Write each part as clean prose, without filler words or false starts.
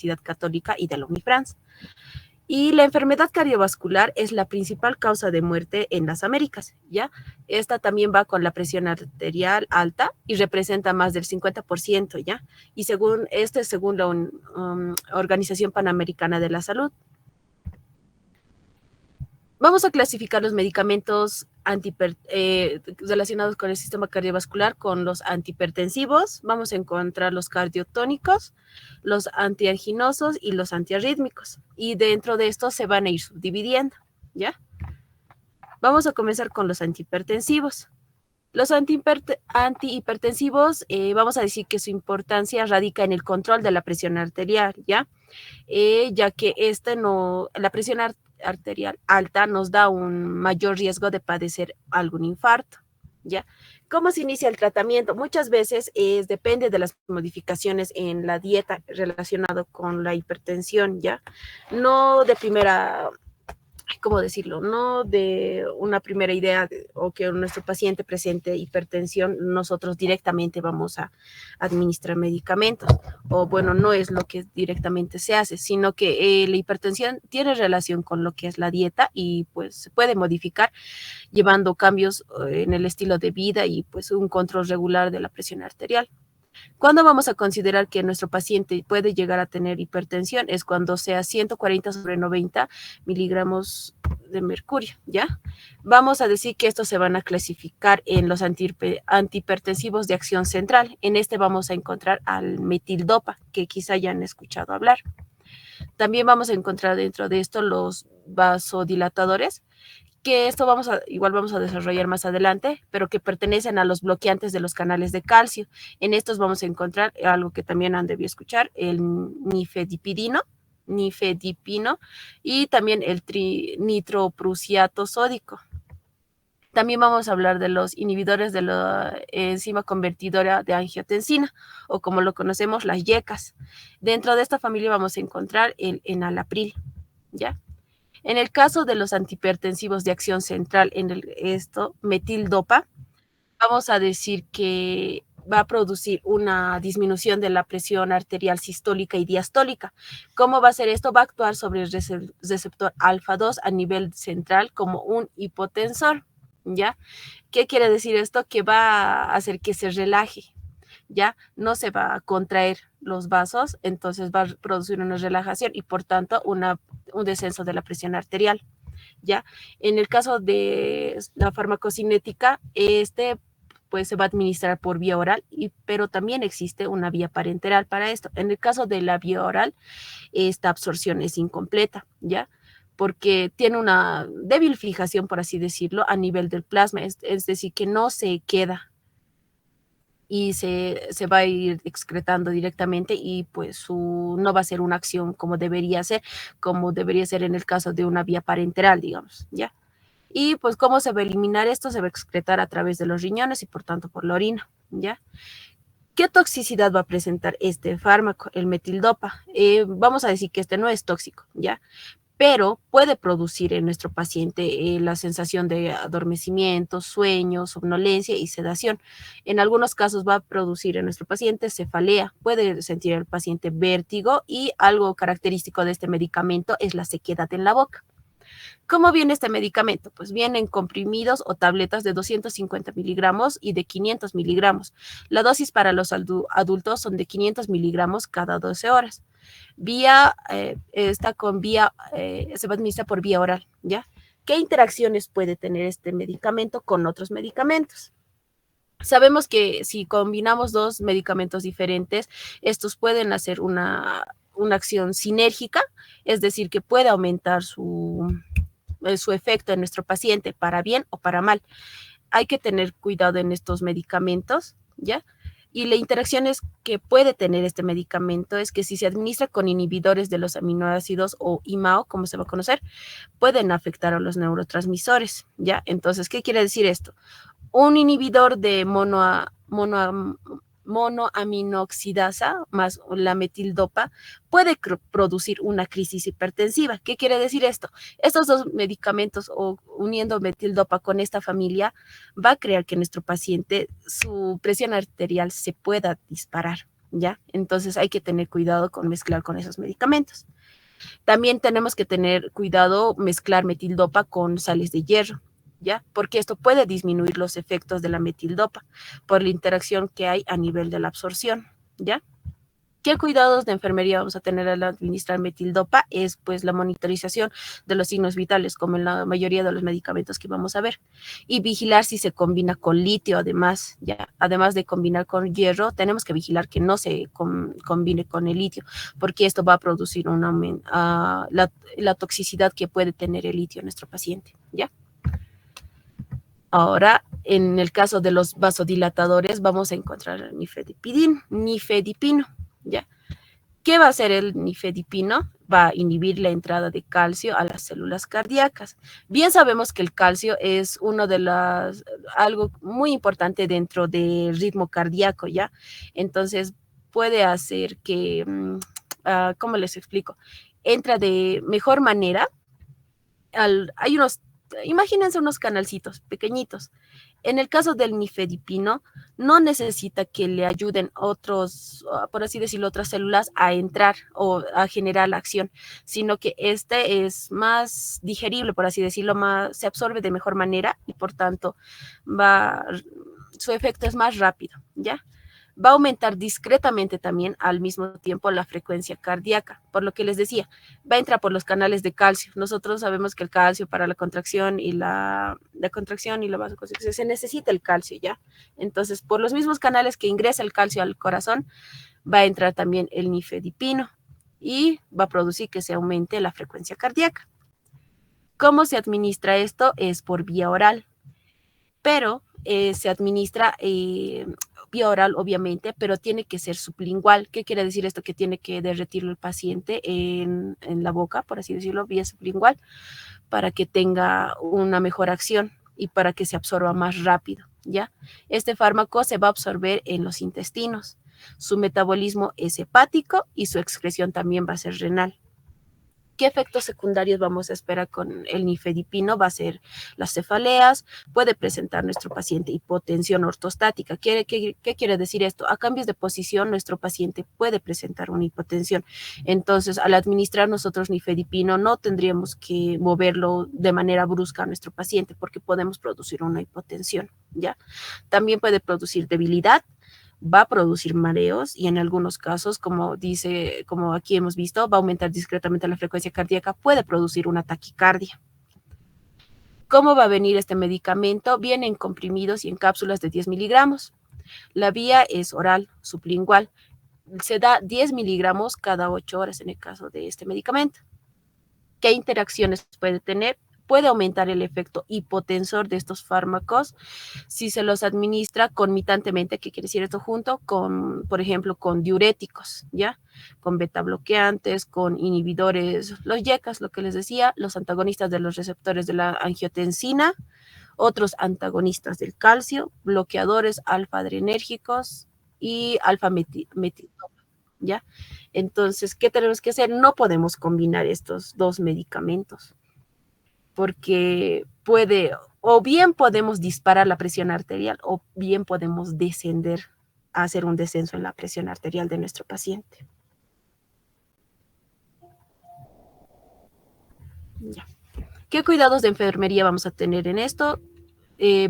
Universidad Católica y de la Unifrance. Y la enfermedad cardiovascular es la principal causa de muerte en las Américas, ¿ya? Esta también va con la presión arterial alta y representa más del 50%, ¿ya? Y según la Organización Panamericana de la Salud. Vamos a clasificar los medicamentos relacionados con el sistema cardiovascular con los antihipertensivos. Vamos a encontrar los cardiotónicos, los antianginosos y los antiarrítmicos. Y dentro de estos se van a ir subdividiendo, ¿ya? Vamos a comenzar con los antihipertensivos. Los antihipertensivos, vamos a decir que su importancia radica en el control de la presión arterial, ¿ya? Ya que la presión arterial alta nos da un mayor riesgo de padecer algún infarto, ¿ya? ¿Cómo se inicia el tratamiento? Muchas veces depende de las modificaciones en la dieta relacionado con la hipertensión, ¿ya? No de primera, ¿cómo decirlo? No de una primera idea o que nuestro paciente presente hipertensión, nosotros directamente vamos a administrar medicamentos. O bueno, no es lo que directamente se hace, sino que la hipertensión tiene relación con lo que es la dieta y pues se puede modificar llevando cambios en el estilo de vida y pues un control regular de la presión arterial. ¿Cuándo vamos a considerar que nuestro paciente puede llegar a tener hipertensión? Es cuando sea 140/90 miligramos de mercurio, ¿ya? Vamos a decir que estos se van a clasificar en los antihipertensivos de acción central. En este vamos a encontrar al metildopa, que quizá ya han escuchado hablar. También vamos a encontrar dentro de esto los vasodilatadores, que esto igual vamos a desarrollar más adelante, pero que pertenecen a los bloqueantes de los canales de calcio. En estos vamos a encontrar algo que también han debido escuchar, el nifedipino y también el nitroprusiato sódico. También vamos a hablar de los inhibidores de la enzima convertidora de angiotensina, o como lo conocemos, las YECAS. Dentro de esta familia vamos a encontrar el enalapril, ¿ya? En el caso de los antihipertensivos de acción central, metildopa, vamos a decir que va a producir una disminución de la presión arterial sistólica y diastólica. ¿Cómo va a ser esto? Va a actuar sobre el receptor alfa-2 a nivel central como un hipotensor, ¿ya? ¿Qué quiere decir esto? Que va a hacer que se relaje, ¿ya? No se va a contraer los vasos, entonces va a producir una relajación y por tanto un descenso de la presión arterial, ¿ya? En el caso de la farmacocinética, pues se va a administrar por vía oral, pero también existe una vía parenteral para esto. En el caso de la vía oral, esta absorción es incompleta, ¿ya? Porque tiene una débil fijación, por así decirlo, a nivel del plasma, es decir, que no se queda y se va a ir excretando directamente y pues no va a ser una acción como debería ser en el caso de una vía parenteral, digamos, ¿ya? Y pues cómo se va a eliminar esto, se va a excretar a través de los riñones y por tanto por la orina, ¿ya? ¿Qué toxicidad va a presentar este fármaco, el metildopa? Vamos a decir que este no es tóxico, ¿ya? Pero puede producir en nuestro paciente la sensación de adormecimiento, sueño, somnolencia y sedación. En algunos casos va a producir en nuestro paciente cefalea, puede sentir el paciente vértigo y algo característico de este medicamento es la sequedad en la boca. ¿Cómo viene este medicamento? Pues vienen comprimidos o tabletas de 250 miligramos y de 500 miligramos. La dosis para los adultos son de 500 miligramos cada 12 horas. Se va a administrar por vía oral, ¿ya? ¿Qué interacciones puede tener este medicamento con otros medicamentos? Sabemos que si combinamos dos medicamentos diferentes, estos pueden hacer una acción sinérgica, es decir, que puede aumentar su efecto en nuestro paciente para bien o para mal. Hay que tener cuidado en estos medicamentos, ¿ya? Y la interacción que puede tener este medicamento es que si se administra con inhibidores de los aminoácidos o IMAO, como se va a conocer, pueden afectar a los neurotransmisores, ¿ya? Entonces, ¿qué quiere decir esto? Un inhibidor de monoaminoxidasa más la metildopa puede producir una crisis hipertensiva. ¿Qué quiere decir esto? Estos dos medicamentos o uniendo metildopa con esta familia va a crear que nuestro paciente su presión arterial se pueda disparar, ¿ya? Entonces hay que tener cuidado con mezclar con esos medicamentos. También tenemos que tener cuidado mezclar metildopa con sales de hierro, ¿ya? Porque esto puede disminuir los efectos de la metildopa por la interacción que hay a nivel de la absorción, ¿ya? ¿Qué cuidados de enfermería vamos a tener al administrar metildopa? Es pues la monitorización de los signos vitales, como en la mayoría de los medicamentos que vamos a ver, y vigilar si se combina con litio, además, ya, además de combinar con hierro, tenemos que vigilar que no se combine con el litio, porque esto va a producir un aumento, la toxicidad que puede tener el litio en nuestro paciente, ¿ya? Ahora, en el caso de los vasodilatadores, vamos a encontrar el nifedipino, ¿ya? ¿Qué va a hacer el nifedipino? Va a inhibir la entrada de calcio a las células cardíacas. Bien sabemos que el calcio es algo muy importante dentro del ritmo cardíaco, ¿ya? Entonces, puede hacer que, ¿cómo les explico? Entra de mejor manera. Imagínense unos canalcitos pequeñitos. En el caso del nifedipino, no necesita que le ayuden otros, por así decirlo, otras células a entrar o a generar la acción, sino que este es más digerible, por así decirlo, se absorbe de mejor manera y por tanto su efecto es más rápido, ¿ya? Va a aumentar discretamente también al mismo tiempo la frecuencia cardíaca, por lo que les decía, va a entrar por los canales de calcio. Nosotros sabemos que el calcio para la contracción y la contracción y la vasoconstricción se necesita el calcio, ¿ya? Entonces, por los mismos canales que ingresa el calcio al corazón, va a entrar también el nifedipino y va a producir que se aumente la frecuencia cardíaca. ¿Cómo se administra esto? Es por vía oral, pero se administra vía oral, obviamente, pero tiene que ser sublingual. ¿Qué quiere decir esto? Que tiene que derretirlo el paciente en la boca, por así decirlo, vía sublingual, para que tenga una mejor acción y para que se absorba más rápido, ¿ya? Este fármaco se va a absorber en los intestinos. Su metabolismo es hepático y su excreción también va a ser renal. ¿Qué efectos secundarios vamos a esperar con el nifedipino? Va a ser las cefaleas, puede presentar nuestro paciente hipotensión ortostática. ¿Qué quiere decir esto? A cambios de posición, nuestro paciente puede presentar una hipotensión. Entonces, al administrar nosotros nifedipino, no tendríamos que moverlo de manera brusca a nuestro paciente porque podemos producir una hipotensión, ¿ya? También puede producir debilidad, va a producir mareos y en algunos casos, como aquí hemos visto, va a aumentar discretamente la frecuencia cardíaca, puede producir una taquicardia. ¿Cómo va a venir este medicamento? Viene en comprimidos y en cápsulas de 10 miligramos. La vía es oral, sublingual. Se da 10 miligramos cada 8 horas en el caso de este medicamento. ¿Qué interacciones puede tener? Puede aumentar el efecto hipotensor de estos fármacos si se los administra conmitantemente, ¿qué quiere decir esto? Junto con, por ejemplo, con diuréticos, ¿ya? Con beta bloqueantes, con inhibidores, los YECAs, lo que les decía, los antagonistas de los receptores de la angiotensina, otros antagonistas del calcio, bloqueadores alfa-adrenérgicos y alfa-metildopa, ¿ya? Entonces, ¿qué tenemos que hacer? No podemos combinar estos dos medicamentos porque o bien podemos disparar la presión arterial o bien podemos hacer un descenso en la presión arterial de nuestro paciente. Ya. ¿Qué cuidados de enfermería vamos a tener en esto?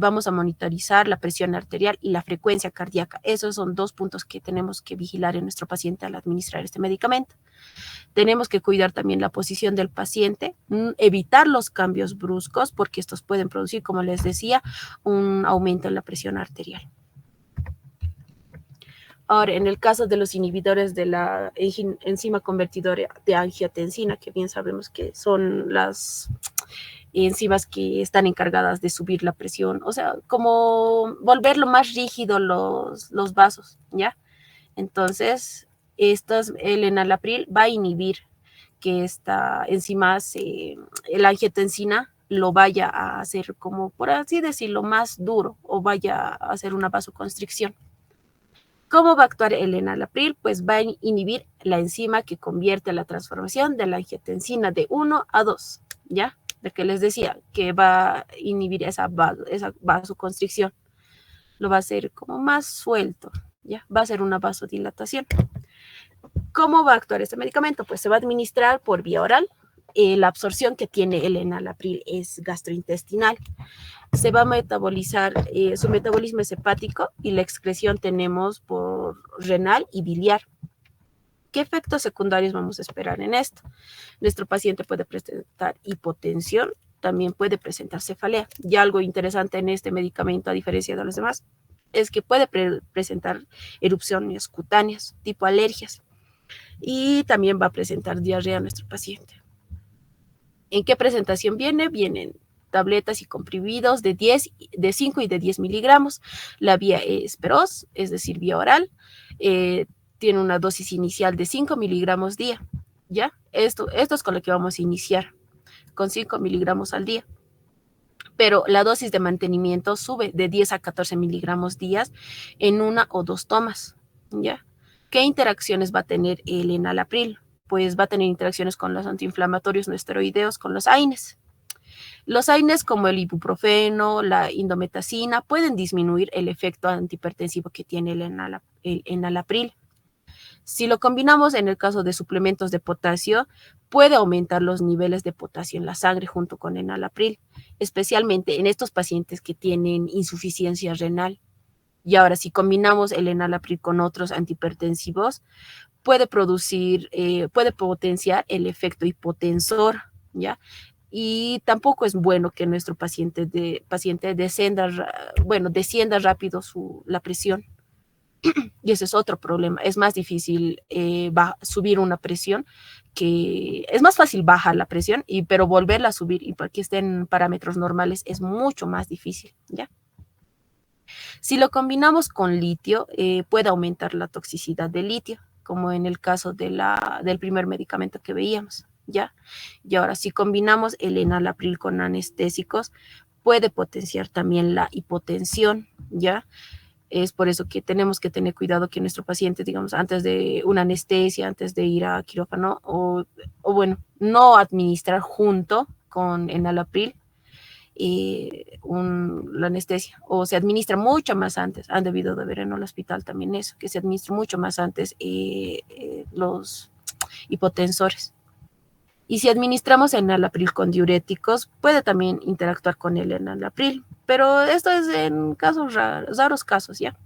Vamos a monitorizar la presión arterial y la frecuencia cardíaca. Esos son dos puntos que tenemos que vigilar en nuestro paciente al administrar este medicamento. Tenemos que cuidar también la posición del paciente, evitar los cambios bruscos, porque estos pueden producir, como les decía, un aumento en la presión arterial. Ahora, en el caso de los inhibidores de la enzima convertidora de angiotensina, que bien sabemos que son las enzimas que están encargadas de subir la presión, o sea, como volverlo más rígido los vasos, ¿ya? Entonces, el enalapril va a inhibir que esta enzima, la angiotensina, lo vaya a hacer como, por así decirlo, más duro o vaya a hacer una vasoconstricción. ¿Cómo va a actuar el enalapril? Pues va a inhibir la enzima que convierte la transformación de la angiotensina de 1 a 2, ¿ya? De que les decía que va a inhibir esa vasoconstricción. Lo va a hacer como más suelto, ¿ya? Va a ser una vasodilatación. ¿Cómo va a actuar este medicamento? Pues se va a administrar por vía oral. La absorción que tiene el enalapril es gastrointestinal. Se va a metabolizar, su metabolismo es hepático y la excreción tenemos por renal y biliar. ¿Qué efectos secundarios vamos a esperar en esto? Nuestro paciente puede presentar hipotensión, también puede presentar cefalea. Y algo interesante en este medicamento, a diferencia de los demás, es que puede presentar erupciones cutáneas, tipo alergias. Y también va a presentar diarrea a nuestro paciente. ¿En qué presentación viene? Vienen tabletas y comprimidos de 5 y de 10 miligramos. La vía es feroz, es decir, vía oral. Tiene una dosis inicial de 5 miligramos día. ¿Ya? Esto es con lo que vamos a iniciar, con 5 miligramos al día. Pero la dosis de mantenimiento sube de 10 a 14 miligramos días en 1 o 2 tomas. ¿Ya? ¿Qué interacciones va a tener el enalapril? Pues va a tener interacciones con los antiinflamatorios no esteroideos, con los AINES. Los AINES como el ibuprofeno, la indometacina, pueden disminuir el efecto antihipertensivo que tiene el enalapril. Si lo combinamos en el caso de suplementos de potasio, puede aumentar los niveles de potasio en la sangre junto con enalapril, especialmente en estos pacientes que tienen insuficiencia renal. Y ahora, si combinamos el enalapril con otros antihipertensivos, puede potenciar el efecto hipotensor, ¿ya? Y tampoco es bueno que nuestro paciente descienda rápido la presión. Y ese es otro problema. Es más difícil subir una presión, que es más fácil bajar la presión, pero volverla a subir y para que estén en parámetros normales es mucho más difícil, ¿ya? Si lo combinamos con litio, puede aumentar la toxicidad del litio, como en el caso del primer medicamento que veíamos, ¿ya? Y ahora, si combinamos el enalapril con anestésicos, puede potenciar también la hipotensión, ¿ya? Es por eso que tenemos que tener cuidado que nuestro paciente, digamos, antes de una anestesia, antes de ir a quirófano, o bueno, no administrar junto con enalapril la anestesia, o se administra mucho más antes. Han debido de ver en el hospital también eso, que se administra mucho más antes los hipotensores. Y si administramos enalapril con diuréticos, puede también interactuar con el enalapril, pero esto es en casos raros casos, ¿ya?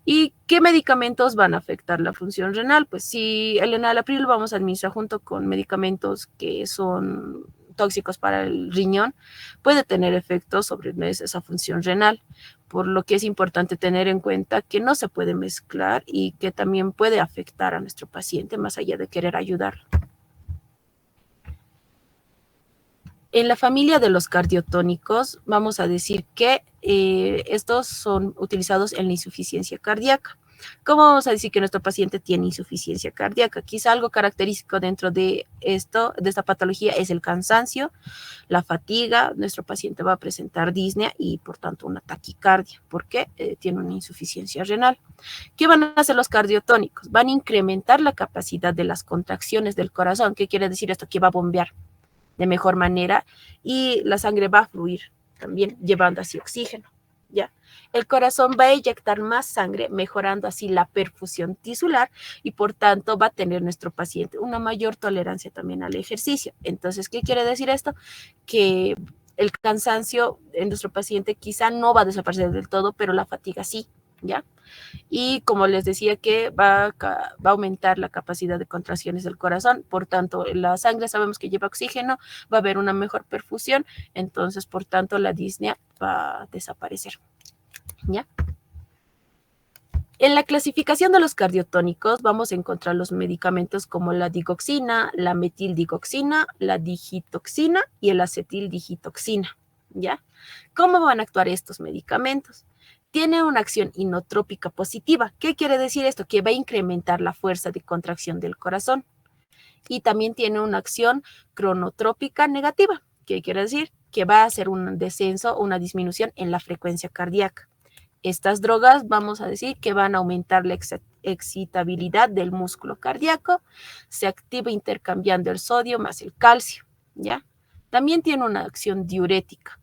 ¿Y qué medicamentos van a afectar la función renal? Pues si el enalapril lo vamos a administrar junto con medicamentos que son tóxicos para el riñón, puede tener efectos sobre esa función renal, por lo que es importante tener en cuenta que no se puede mezclar y que también puede afectar a nuestro paciente más allá de querer ayudar. En la familia de los cardiotónicos, vamos a decir que estos son utilizados en la insuficiencia cardíaca. ¿Cómo vamos a decir que nuestro paciente tiene insuficiencia cardíaca? Quizá algo característico dentro de esta patología es el cansancio, la fatiga. Nuestro paciente va a presentar disnea y, por tanto, una taquicardia, porque tiene una insuficiencia renal. ¿Qué van a hacer los cardiotónicos? Van a incrementar la capacidad de las contracciones del corazón. ¿Qué quiere decir esto? Que va a bombear de mejor manera y la sangre va a fluir también, llevando así oxígeno, ¿ya? El corazón va a eyectar más sangre, mejorando así la perfusión tisular y por tanto va a tener nuestro paciente una mayor tolerancia también al ejercicio. Entonces, ¿qué quiere decir esto? Que el cansancio en nuestro paciente quizá no va a desaparecer del todo, pero la fatiga sí, ¿ya? Y como les decía que va a aumentar la capacidad de contracciones del corazón, por tanto la sangre sabemos que lleva oxígeno, va a haber una mejor perfusión, entonces por tanto la disnea va a desaparecer, ¿ya? En la clasificación de los cardiotónicos vamos a encontrar los medicamentos como la digoxina, la metildigoxina, la digitoxina y el acetildigitoxina, ¿ya? ¿Cómo van a actuar estos medicamentos? Tiene una acción inotrópica positiva. ¿Qué quiere decir esto? Que va a incrementar la fuerza de contracción del corazón. Y también tiene una acción cronotrópica negativa. ¿Qué quiere decir? Que va a hacer un descenso, una disminución en la frecuencia cardíaca. Estas drogas vamos a decir que van a aumentar la excitabilidad del músculo cardíaco, se activa intercambiando el sodio más el calcio, ¿ya? También tiene una acción diurética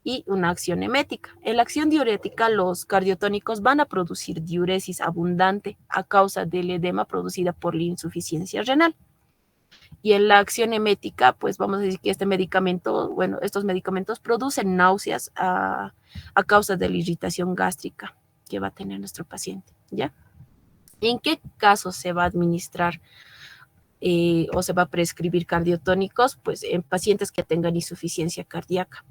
y una acción emética. En la acción diurética, los cardiotónicos van a producir diuresis abundante a causa del edema producida por la insuficiencia renal. Y en la acción emética, pues vamos a decir que estos medicamentos producen náuseas a causa de la irritación gástrica que va a tener nuestro paciente, ¿ya? ¿En qué casos se va a administrar o se va a prescribir cardiotónicos? Pues en pacientes que tengan insuficiencia cardíaca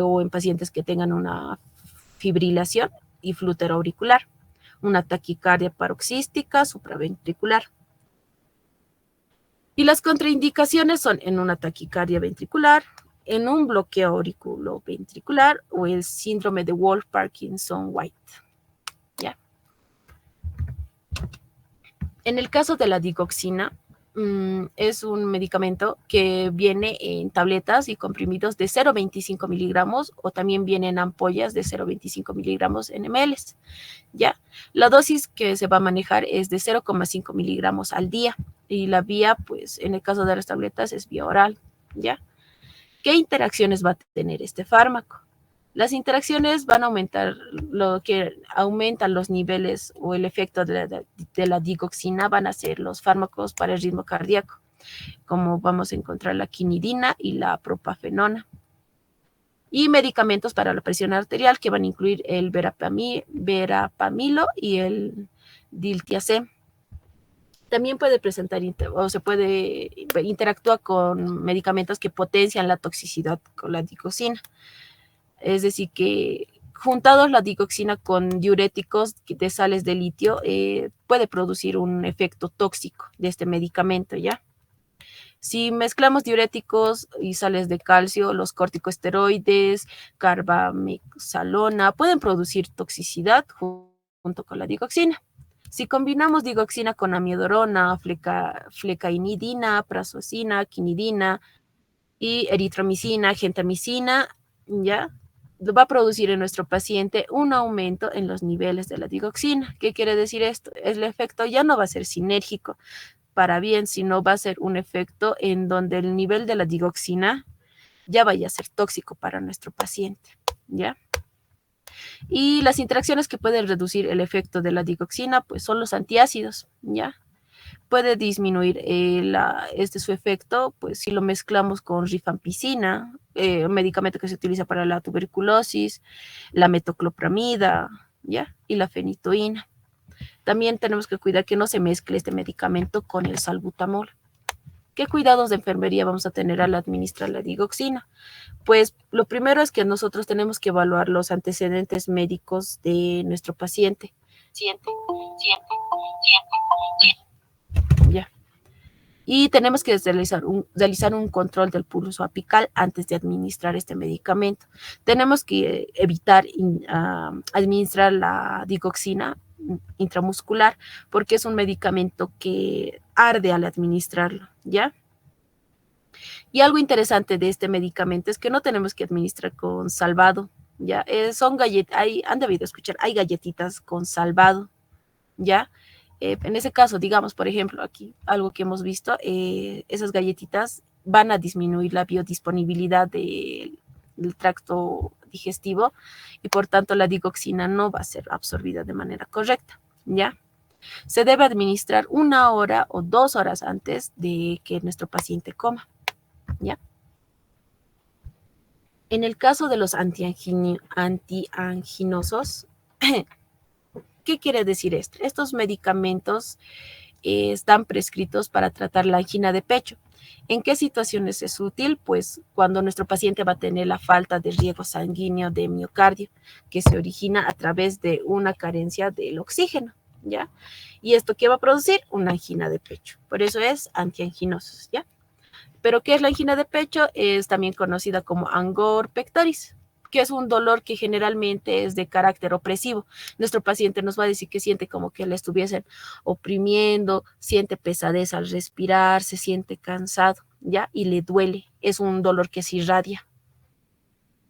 o en pacientes que tengan una fibrilación y flútero auricular, una taquicardia paroxística supraventricular. Y las contraindicaciones son en una taquicardia ventricular, en un bloqueo auriculoventricular o el síndrome de Wolff-Parkinson-White. ¿Ya? En el caso de la digoxina, es un medicamento que viene en tabletas y comprimidos de 0,25 miligramos o también viene en ampollas de 0,25 miligramos en ml. ¿Ya? La dosis que se va a manejar es de 0,5 miligramos al día y la vía, pues en el caso de las tabletas es vía oral. ¿Ya? ¿Qué interacciones va a tener este fármaco? Las interacciones van a aumentar, lo que aumentan los niveles o el efecto de la digoxina van a ser los fármacos para el ritmo cardíaco, como vamos a encontrar la quinidina y la propafenona. Y medicamentos para la presión arterial que van a incluir el verapamilo y el diltiazem. También puede presentar o se puede interactuar con medicamentos que potencian la toxicidad con la digoxina. Es decir, que juntados la digoxina con diuréticos de sales de litio puede producir un efecto tóxico de este medicamento, ¿ya? Si mezclamos diuréticos y sales de calcio, los corticosteroides, carbamazolona, pueden producir toxicidad junto con la digoxina. Si combinamos digoxina con amiodarona, flecainidina, prazosina, quinidina y eritromicina, gentamicina, ¿ya? Va a producir en nuestro paciente un aumento en los niveles de la digoxina. ¿Qué quiere decir esto? El efecto ya no va a ser sinérgico para bien, sino va a ser un efecto en donde el nivel de la digoxina ya vaya a ser tóxico para nuestro paciente, ¿ya? Y las interacciones que pueden reducir el efecto de la digoxina, pues son los antiácidos, ¿ya? Puede disminuir su efecto, pues si lo mezclamos con rifampicina, un medicamento que se utiliza para la tuberculosis, la metoclopramida, ¿ya? Y la fenitoína. También tenemos que cuidar que no se mezcle este medicamento con el salbutamol. ¿Qué cuidados de enfermería vamos a tener al administrar la digoxina? Pues lo primero es que nosotros tenemos que evaluar los antecedentes médicos de nuestro paciente. Ya. Y tenemos que realizar un control del pulso apical antes de administrar este medicamento. Tenemos que evitar administrar la digoxina intramuscular porque es un medicamento que arde al administrarlo, ¿ya? Y algo interesante de este medicamento es que no tenemos que administrar con salvado, ¿ya? Son galletas, han debido escuchar, hay galletitas con salvado, ¿ya? En ese caso, digamos, por ejemplo, aquí algo que hemos visto, esas galletitas van a disminuir la biodisponibilidad del tracto digestivo y por tanto la digoxina no va a ser absorbida de manera correcta, ¿ya? Se debe administrar 1 hora o 2 horas antes de que nuestro paciente coma, ¿ya? En el caso de los antianginosos, ¿qué quiere decir esto? Estos medicamentos están prescritos para tratar la angina de pecho. ¿En qué situaciones es útil? Pues cuando nuestro paciente va a tener la falta de riego sanguíneo de miocardio, que se origina a través de una carencia del oxígeno, ¿ya? ¿Y esto qué va a producir? Una angina de pecho. Por eso es antianginosos, ¿ya? ¿Pero qué es la angina de pecho? Es también conocida como angor pectoris, que es un dolor que generalmente es de carácter opresivo. Nuestro paciente nos va a decir que siente como que le estuviesen oprimiendo, siente pesadez al respirar, se siente cansado, ¿ya? Y le duele. Es un dolor que se irradia.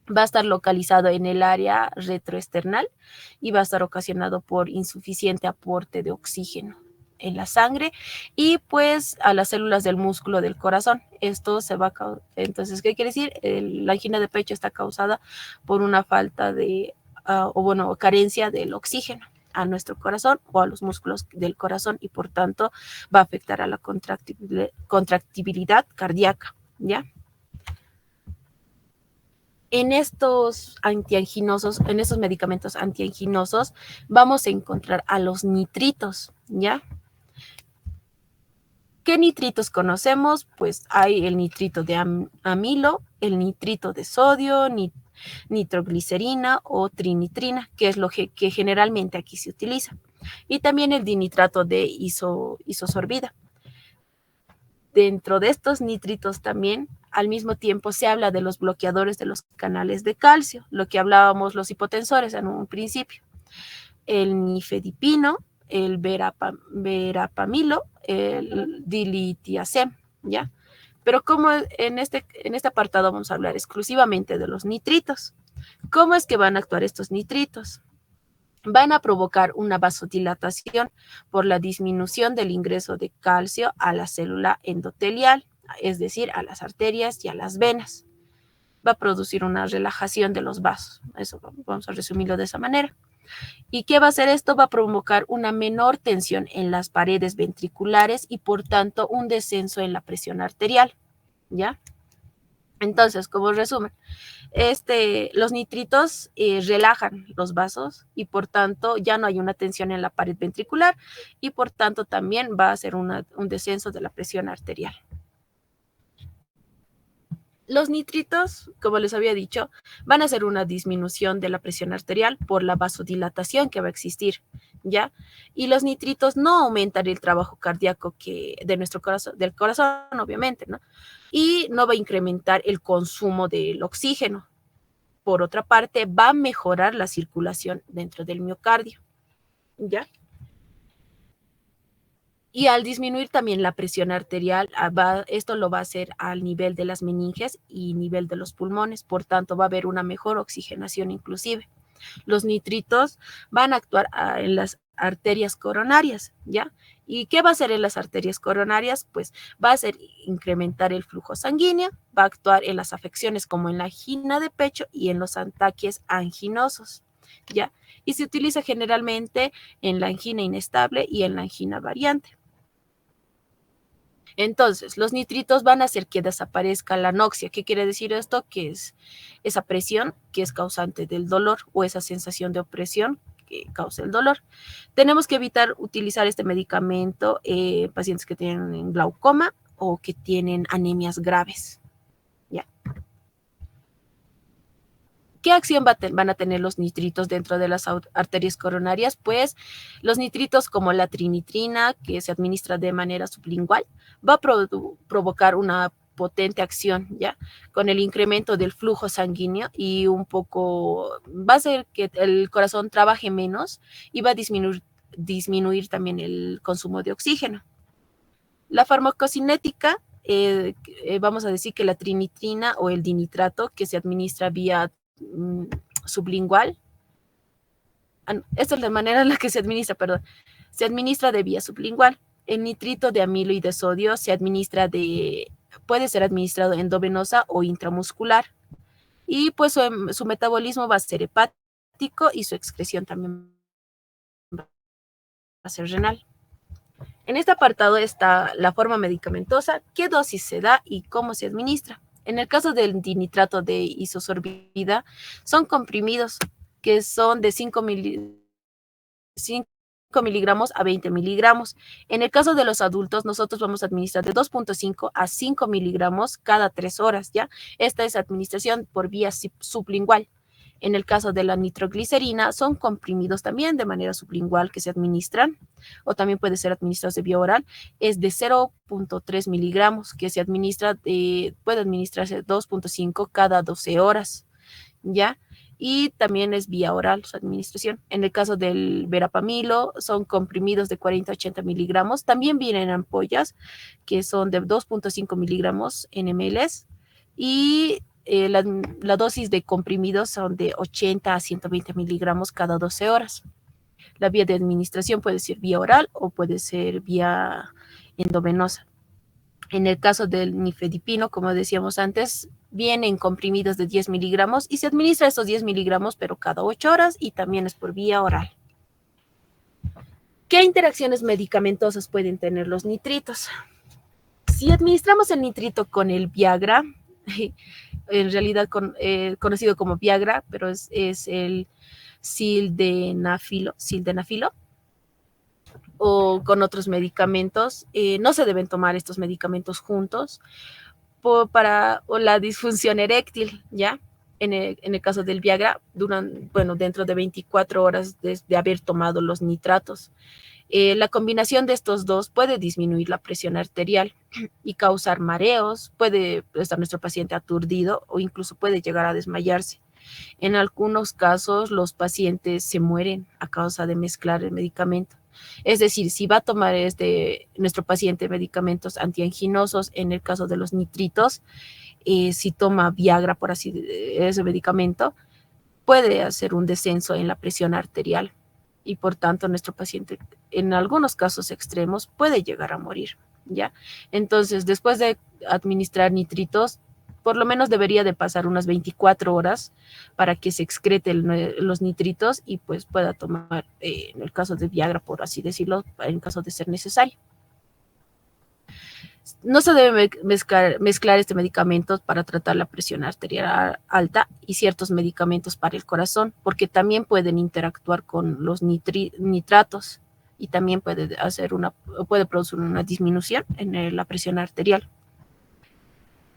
Va a estar localizado en el área retroesternal y va a estar ocasionado por insuficiente aporte de oxígeno, en la sangre y pues a las células del músculo del corazón. Esto se va a causar. Entonces, ¿qué quiere decir? La angina de pecho está causada por una falta de, carencia del oxígeno a nuestro corazón o a los músculos del corazón y por tanto va a afectar a la contractibilidad cardíaca, ¿ya? En estos antianginosos, en estos medicamentos antianginosos, vamos a encontrar a los nitritos, ¿ya? ¿Qué nitritos conocemos? Pues hay el nitrito de amilo, el nitrito de sodio, nitroglicerina o trinitrina, que es lo que generalmente aquí se utiliza. Y también el dinitrato de isosorbida. Dentro de estos nitritos también, al mismo tiempo se habla de los bloqueadores de los canales de calcio, lo que hablábamos los hipotensores en un principio. El nifedipino, el verapamilo, el dilitiazem, ¿ya? Pero como en este apartado vamos a hablar exclusivamente de los nitritos. ¿Cómo es que van a actuar estos nitritos? Van a provocar una vasodilatación por la disminución del ingreso de calcio a la célula endotelial, es decir, a las arterias y a las venas. Va a producir una relajación de los vasos. Eso vamos a resumirlo de esa manera. ¿Y qué va a hacer esto? Va a provocar una menor tensión en las paredes ventriculares y por tanto un descenso en la presión arterial, ¿ya? Entonces, como resumen, los nitritos relajan los vasos y por tanto ya no hay una tensión en la pared ventricular y por tanto también va a hacer un descenso de la presión arterial. Los nitritos, como les había dicho, van a hacer una disminución de la presión arterial por la vasodilatación que va a existir, ¿ya? Y los nitritos no aumentan el trabajo cardíaco de nuestro corazón, del corazón, obviamente, ¿no? Y no va a incrementar el consumo del oxígeno. Por otra parte, va a mejorar la circulación dentro del miocardio, ¿ya? Y al disminuir también la presión arterial, esto lo va a hacer al nivel de las meninges y nivel de los pulmones, por tanto va a haber una mejor oxigenación inclusive. Los nitritos van a actuar en las arterias coronarias, ¿ya? ¿Y qué va a hacer en las arterias coronarias? Pues va a hacer incrementar el flujo sanguíneo, va a actuar en las afecciones como en la angina de pecho y en los ataques anginosos, ¿ya? Y se utiliza generalmente en la angina inestable y en la angina variante. Entonces, los nitritos van a hacer que desaparezca la anoxia. ¿Qué quiere decir esto? Que es esa presión que es causante del dolor o esa sensación de opresión que causa el dolor. Tenemos que evitar utilizar este medicamento en pacientes que tienen glaucoma o que tienen anemias graves. ¿Ya? ¿Qué acción van a tener los nitritos dentro de las arterias coronarias? Pues los nitritos como la trinitrina, que se administra de manera sublingual, va a provocar una potente acción, ¿ya? Con el incremento del flujo sanguíneo y un poco, va a hacer que el corazón trabaje menos y va a disminuir también el consumo de oxígeno. La farmacocinética, vamos a decir que la trinitrina o el dinitrato que se administra vía sublingual. Esta es la manera en la que se administra, perdón. Se administra de vía sublingual. El nitrito de amilo y de sodio puede ser administrado endovenosa o intramuscular. Y pues su metabolismo va a ser hepático y su excreción también va a ser renal. En este apartado está la forma medicamentosa, qué dosis se da y cómo se administra. En el caso del dinitrato de isosorbida, son comprimidos que son de 5 miligramos a 20 miligramos. En el caso de los adultos, nosotros vamos a administrar de 2.5 a 5 miligramos cada 3 horas, ¿ya? Esta es administración por vía sublingual. En el caso de la nitroglicerina, son comprimidos también de manera sublingual que se administran, o también puede ser administrados de vía oral, es de 0.3 miligramos que se administra, puede administrarse 2.5 cada 12 horas, ¿ya? Y también es vía oral su administración. En el caso del verapamilo, son comprimidos de 40 a 80 miligramos, también vienen ampollas que son de 2.5 miligramos en ml, y la dosis de comprimidos son de 80 a 120 miligramos cada 12 horas. La vía de administración puede ser vía oral o puede ser vía endovenosa. En el caso del nifedipino, como decíamos antes, vienen comprimidos de 10 miligramos y se administra esos 10 miligramos, pero cada 8 horas y también es por vía oral. ¿Qué interacciones medicamentosas pueden tener los nitritos? Si administramos el nitrito con el Viagra, en realidad conocido como Viagra, pero es el sildenafilo, o con otros medicamentos, no se deben tomar estos medicamentos juntos para la disfunción eréctil, ¿ya? En el caso del Viagra, dentro de 24 horas de haber tomado los nitratos. La combinación de estos dos puede disminuir la presión arterial y causar mareos, puede estar nuestro paciente aturdido o incluso puede llegar a desmayarse. En algunos casos, los pacientes se mueren a causa de mezclar el medicamento. Es decir, si va a tomar nuestro paciente medicamentos antianginosos, en el caso de los nitritos, si toma Viagra, por así ese medicamento, puede hacer un descenso en la presión arterial y por tanto nuestro paciente en algunos casos extremos puede llegar a morir, ¿ya? Entonces, después de administrar nitritos, por lo menos debería de pasar unas 24 horas para que se excreten los nitritos y pues pueda tomar, en el caso de Viagra, por así decirlo, en caso de ser necesario. No se debe mezclar este medicamento para tratar la presión arterial alta y ciertos medicamentos para el corazón, porque también pueden interactuar con los nitratos y también puede producir una disminución en la presión arterial.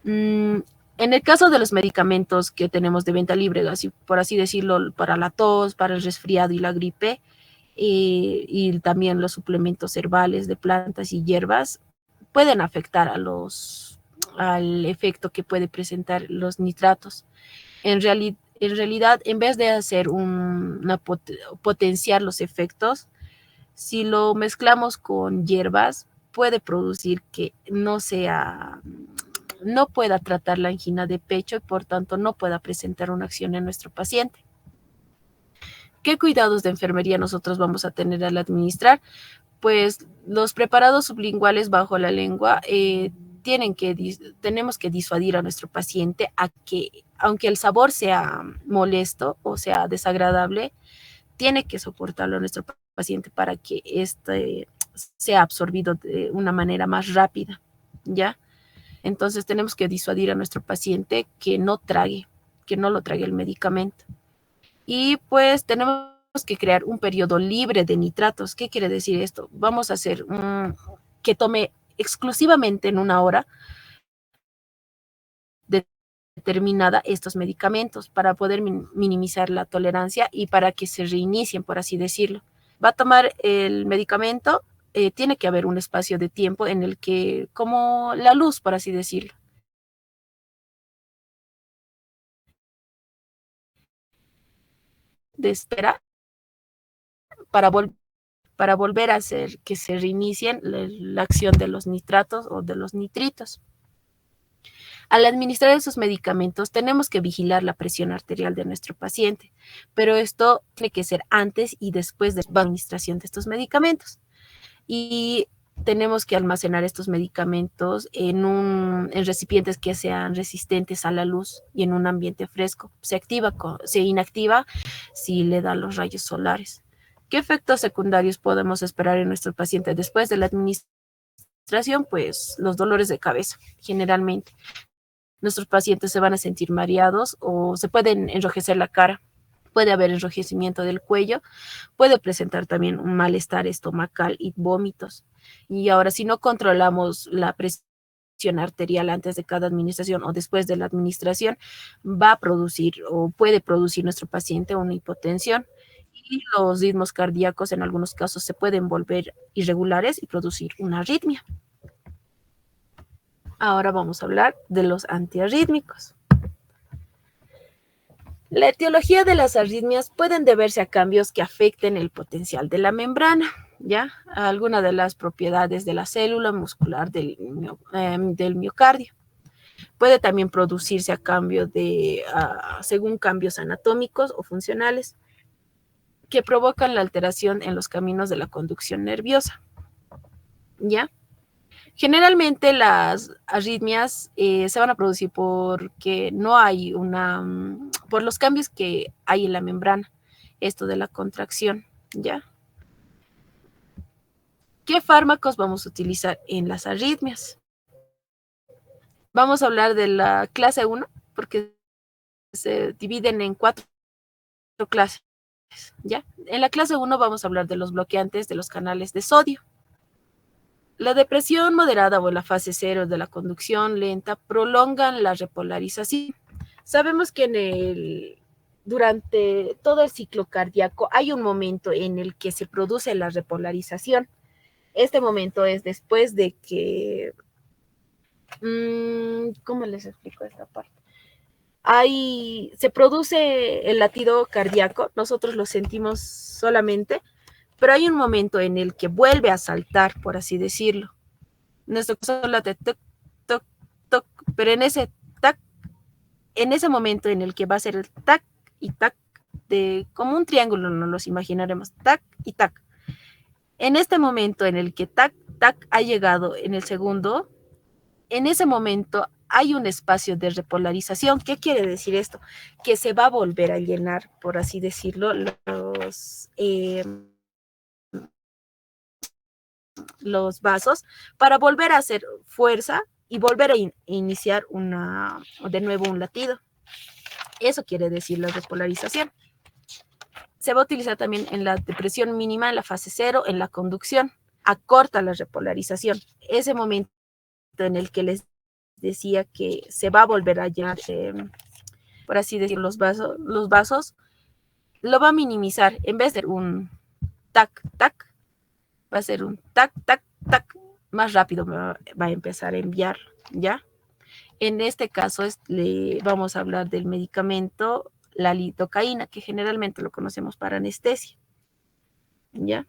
En el caso de los medicamentos que tenemos de venta libre, por así decirlo, para la tos, para el resfriado y la gripe, y también los suplementos herbales de plantas y hierbas, pueden afectar al efecto que puede presentar los nitratos. En realidad, en vez de hacer potenciar los efectos, si lo mezclamos con hierbas, puede producir que no pueda tratar la angina de pecho y por tanto no pueda presentar una acción en nuestro paciente. ¿Qué cuidados de enfermería nosotros vamos a tener al administrar? Pues los preparados sublinguales bajo la lengua tenemos que disuadir a nuestro paciente a que, aunque el sabor sea molesto o sea desagradable, tiene que soportarlo nuestro paciente para que sea absorbido de una manera más rápida, ¿ya? Entonces tenemos que disuadir a nuestro paciente que no lo trague el medicamento. Y pues tenemos que crear un periodo libre de nitratos. ¿Qué quiere decir esto? Vamos a hacer que tome exclusivamente en una hora determinada estos medicamentos para poder minimizar la tolerancia y para que se reinicien, por así decirlo. Va a tomar el medicamento, tiene que haber un espacio de tiempo en el que, como la luz, por así decirlo, de espera para volver a hacer que se reinicien la acción de los nitratos o de los nitritos. Al administrar esos medicamentos tenemos que vigilar la presión arterial de nuestro paciente, pero esto tiene que ser antes y después de la administración de estos medicamentos. Y tenemos que almacenar estos medicamentos en recipientes que sean resistentes a la luz y en un ambiente fresco. Se inactiva si le dan los rayos solares. ¿Qué efectos secundarios podemos esperar en nuestro paciente después de la administración? Pues los dolores de cabeza, generalmente. Nuestros pacientes se van a sentir mareados o se pueden enrojecer la cara. Puede haber enrojecimiento del cuello, puede presentar también un malestar estomacal y vómitos. Y ahora, si no controlamos la presión arterial antes de cada administración o después de la administración, va a producir o puede producir nuestro paciente una hipotensión. Y los ritmos cardíacos en algunos casos se pueden volver irregulares y producir una arritmia. Ahora vamos a hablar de los antiarrítmicos. La etiología de las arritmias pueden deberse a cambios que afecten el potencial de la membrana, ¿ya? A alguna de las propiedades de la célula muscular del miocardio. Puede también producirse según cambios anatómicos o funcionales. que provocan la alteración en los caminos de la conducción nerviosa, ¿ya? Generalmente las arritmias se van a producir porque no hay por los cambios que hay en la membrana, esto de la contracción, ¿ya? ¿Qué fármacos vamos a utilizar en las arritmias? Vamos a hablar de la clase 1 porque se dividen en 4 clases, ¿ya? En la clase 1 vamos a hablar de los bloqueantes de los canales de sodio. La depresión moderada o la fase 0 de la conducción lenta prolongan la repolarización. Sabemos que durante todo el ciclo cardíaco hay un momento en el que se produce la repolarización. Este momento es después de que, ¿cómo les explico esta parte? Se produce el latido cardíaco, nosotros lo sentimos solamente, pero hay un momento en el que vuelve a saltar, por así decirlo. Nuestro corazón late toc, toc, toc, pero en ese momento en el que va a ser el tac y tac, como un triángulo nos los imaginaremos, tac y tac. En este momento en el que tac, tac ha llegado en el segundo, en ese momento hay un espacio de repolarización. ¿Qué quiere decir esto? Que se va a volver a llenar, por así decirlo, los vasos para volver a hacer fuerza y volver a iniciar de nuevo un latido. Eso quiere decir la repolarización. Se va a utilizar también en la depresión mínima, en la fase 0, en la conducción. Acorta la repolarización. Ese momento en el que les decía que se va a volver a llenar, por así decirlo, los vasos, lo va a minimizar. En vez de un tac, tac, va a ser un tac, tac, tac. Más rápido va a empezar a enviar, ¿ya? En este caso vamos a hablar del medicamento, la lidocaína, que generalmente lo conocemos para anestesia, ¿ya?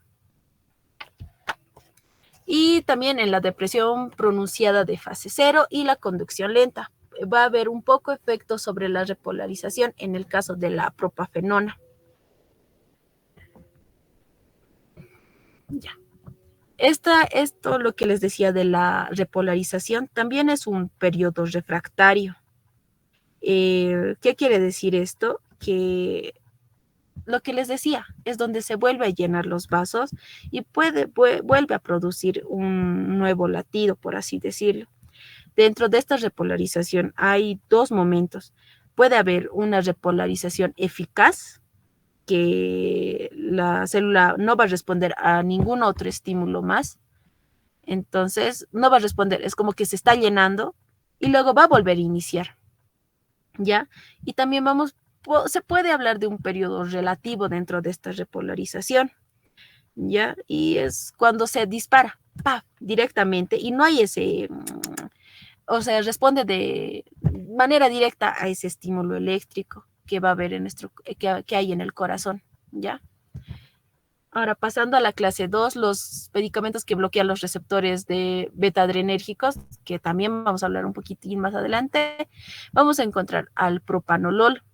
Y también en la depresión pronunciada de fase 0 y la conducción lenta. Va a haber un poco efecto sobre la repolarización en el caso de la propafenona. Ya. Esto lo que les decía de la repolarización, también es un periodo refractario. ¿Qué quiere decir esto? Que lo que les decía es donde se vuelve a llenar los vasos y vuelve a producir un nuevo latido, por así decirlo. Dentro de esta repolarización hay dos momentos. Puede haber una repolarización eficaz, que la célula no va a responder a ningún otro estímulo más. Entonces, no va a responder, es como que se está llenando y luego va a volver a iniciar, ¿ya? Y también se puede hablar de un periodo relativo dentro de esta repolarización, ¿ya? Y es cuando se dispara, ¡paf!, directamente y no hay o sea, responde de manera directa a ese estímulo eléctrico que va a haber que hay en el corazón, ¿ya? Ahora, pasando a la clase 2, los medicamentos que bloquean los receptores de beta-adrenérgicos, que también vamos a hablar un poquitín más adelante, vamos a encontrar al propanolol.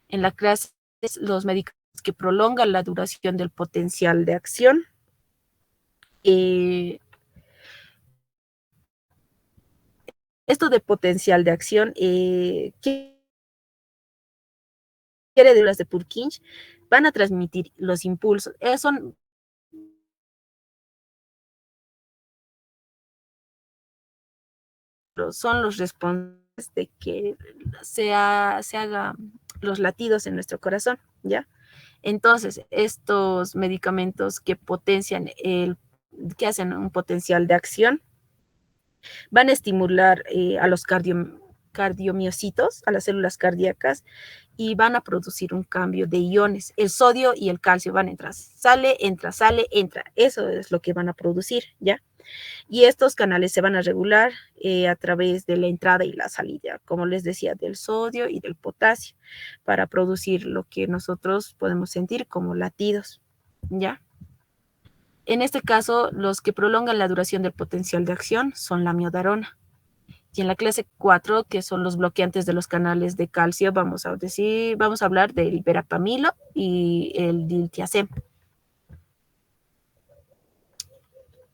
En la clase los medicamentos que prolongan la duración del potencial de acción. Esto de potencial de acción quiere decir las de Purkinje, van a transmitir los impulsos. Son los responsables de que se hagan los latidos en nuestro corazón, ¿ya? Entonces, estos medicamentos que potencian que hacen un potencial de acción, van a estimular a los cardiomiocitos, a las células cardíacas, y van a producir un cambio de iones. El sodio y el calcio van a entrar, sale, entra, sale, entra. Eso es lo que van a producir, ¿ya? Y estos canales se van a regular a través de la entrada y la salida, como les decía, del sodio y del potasio, para producir lo que nosotros podemos sentir como latidos, ¿ya? En este caso, los que prolongan la duración del potencial de acción son la miodarona. Y en la clase 4, que son los bloqueantes de los canales de calcio, vamos a hablar del verapamilo y el diltiazem.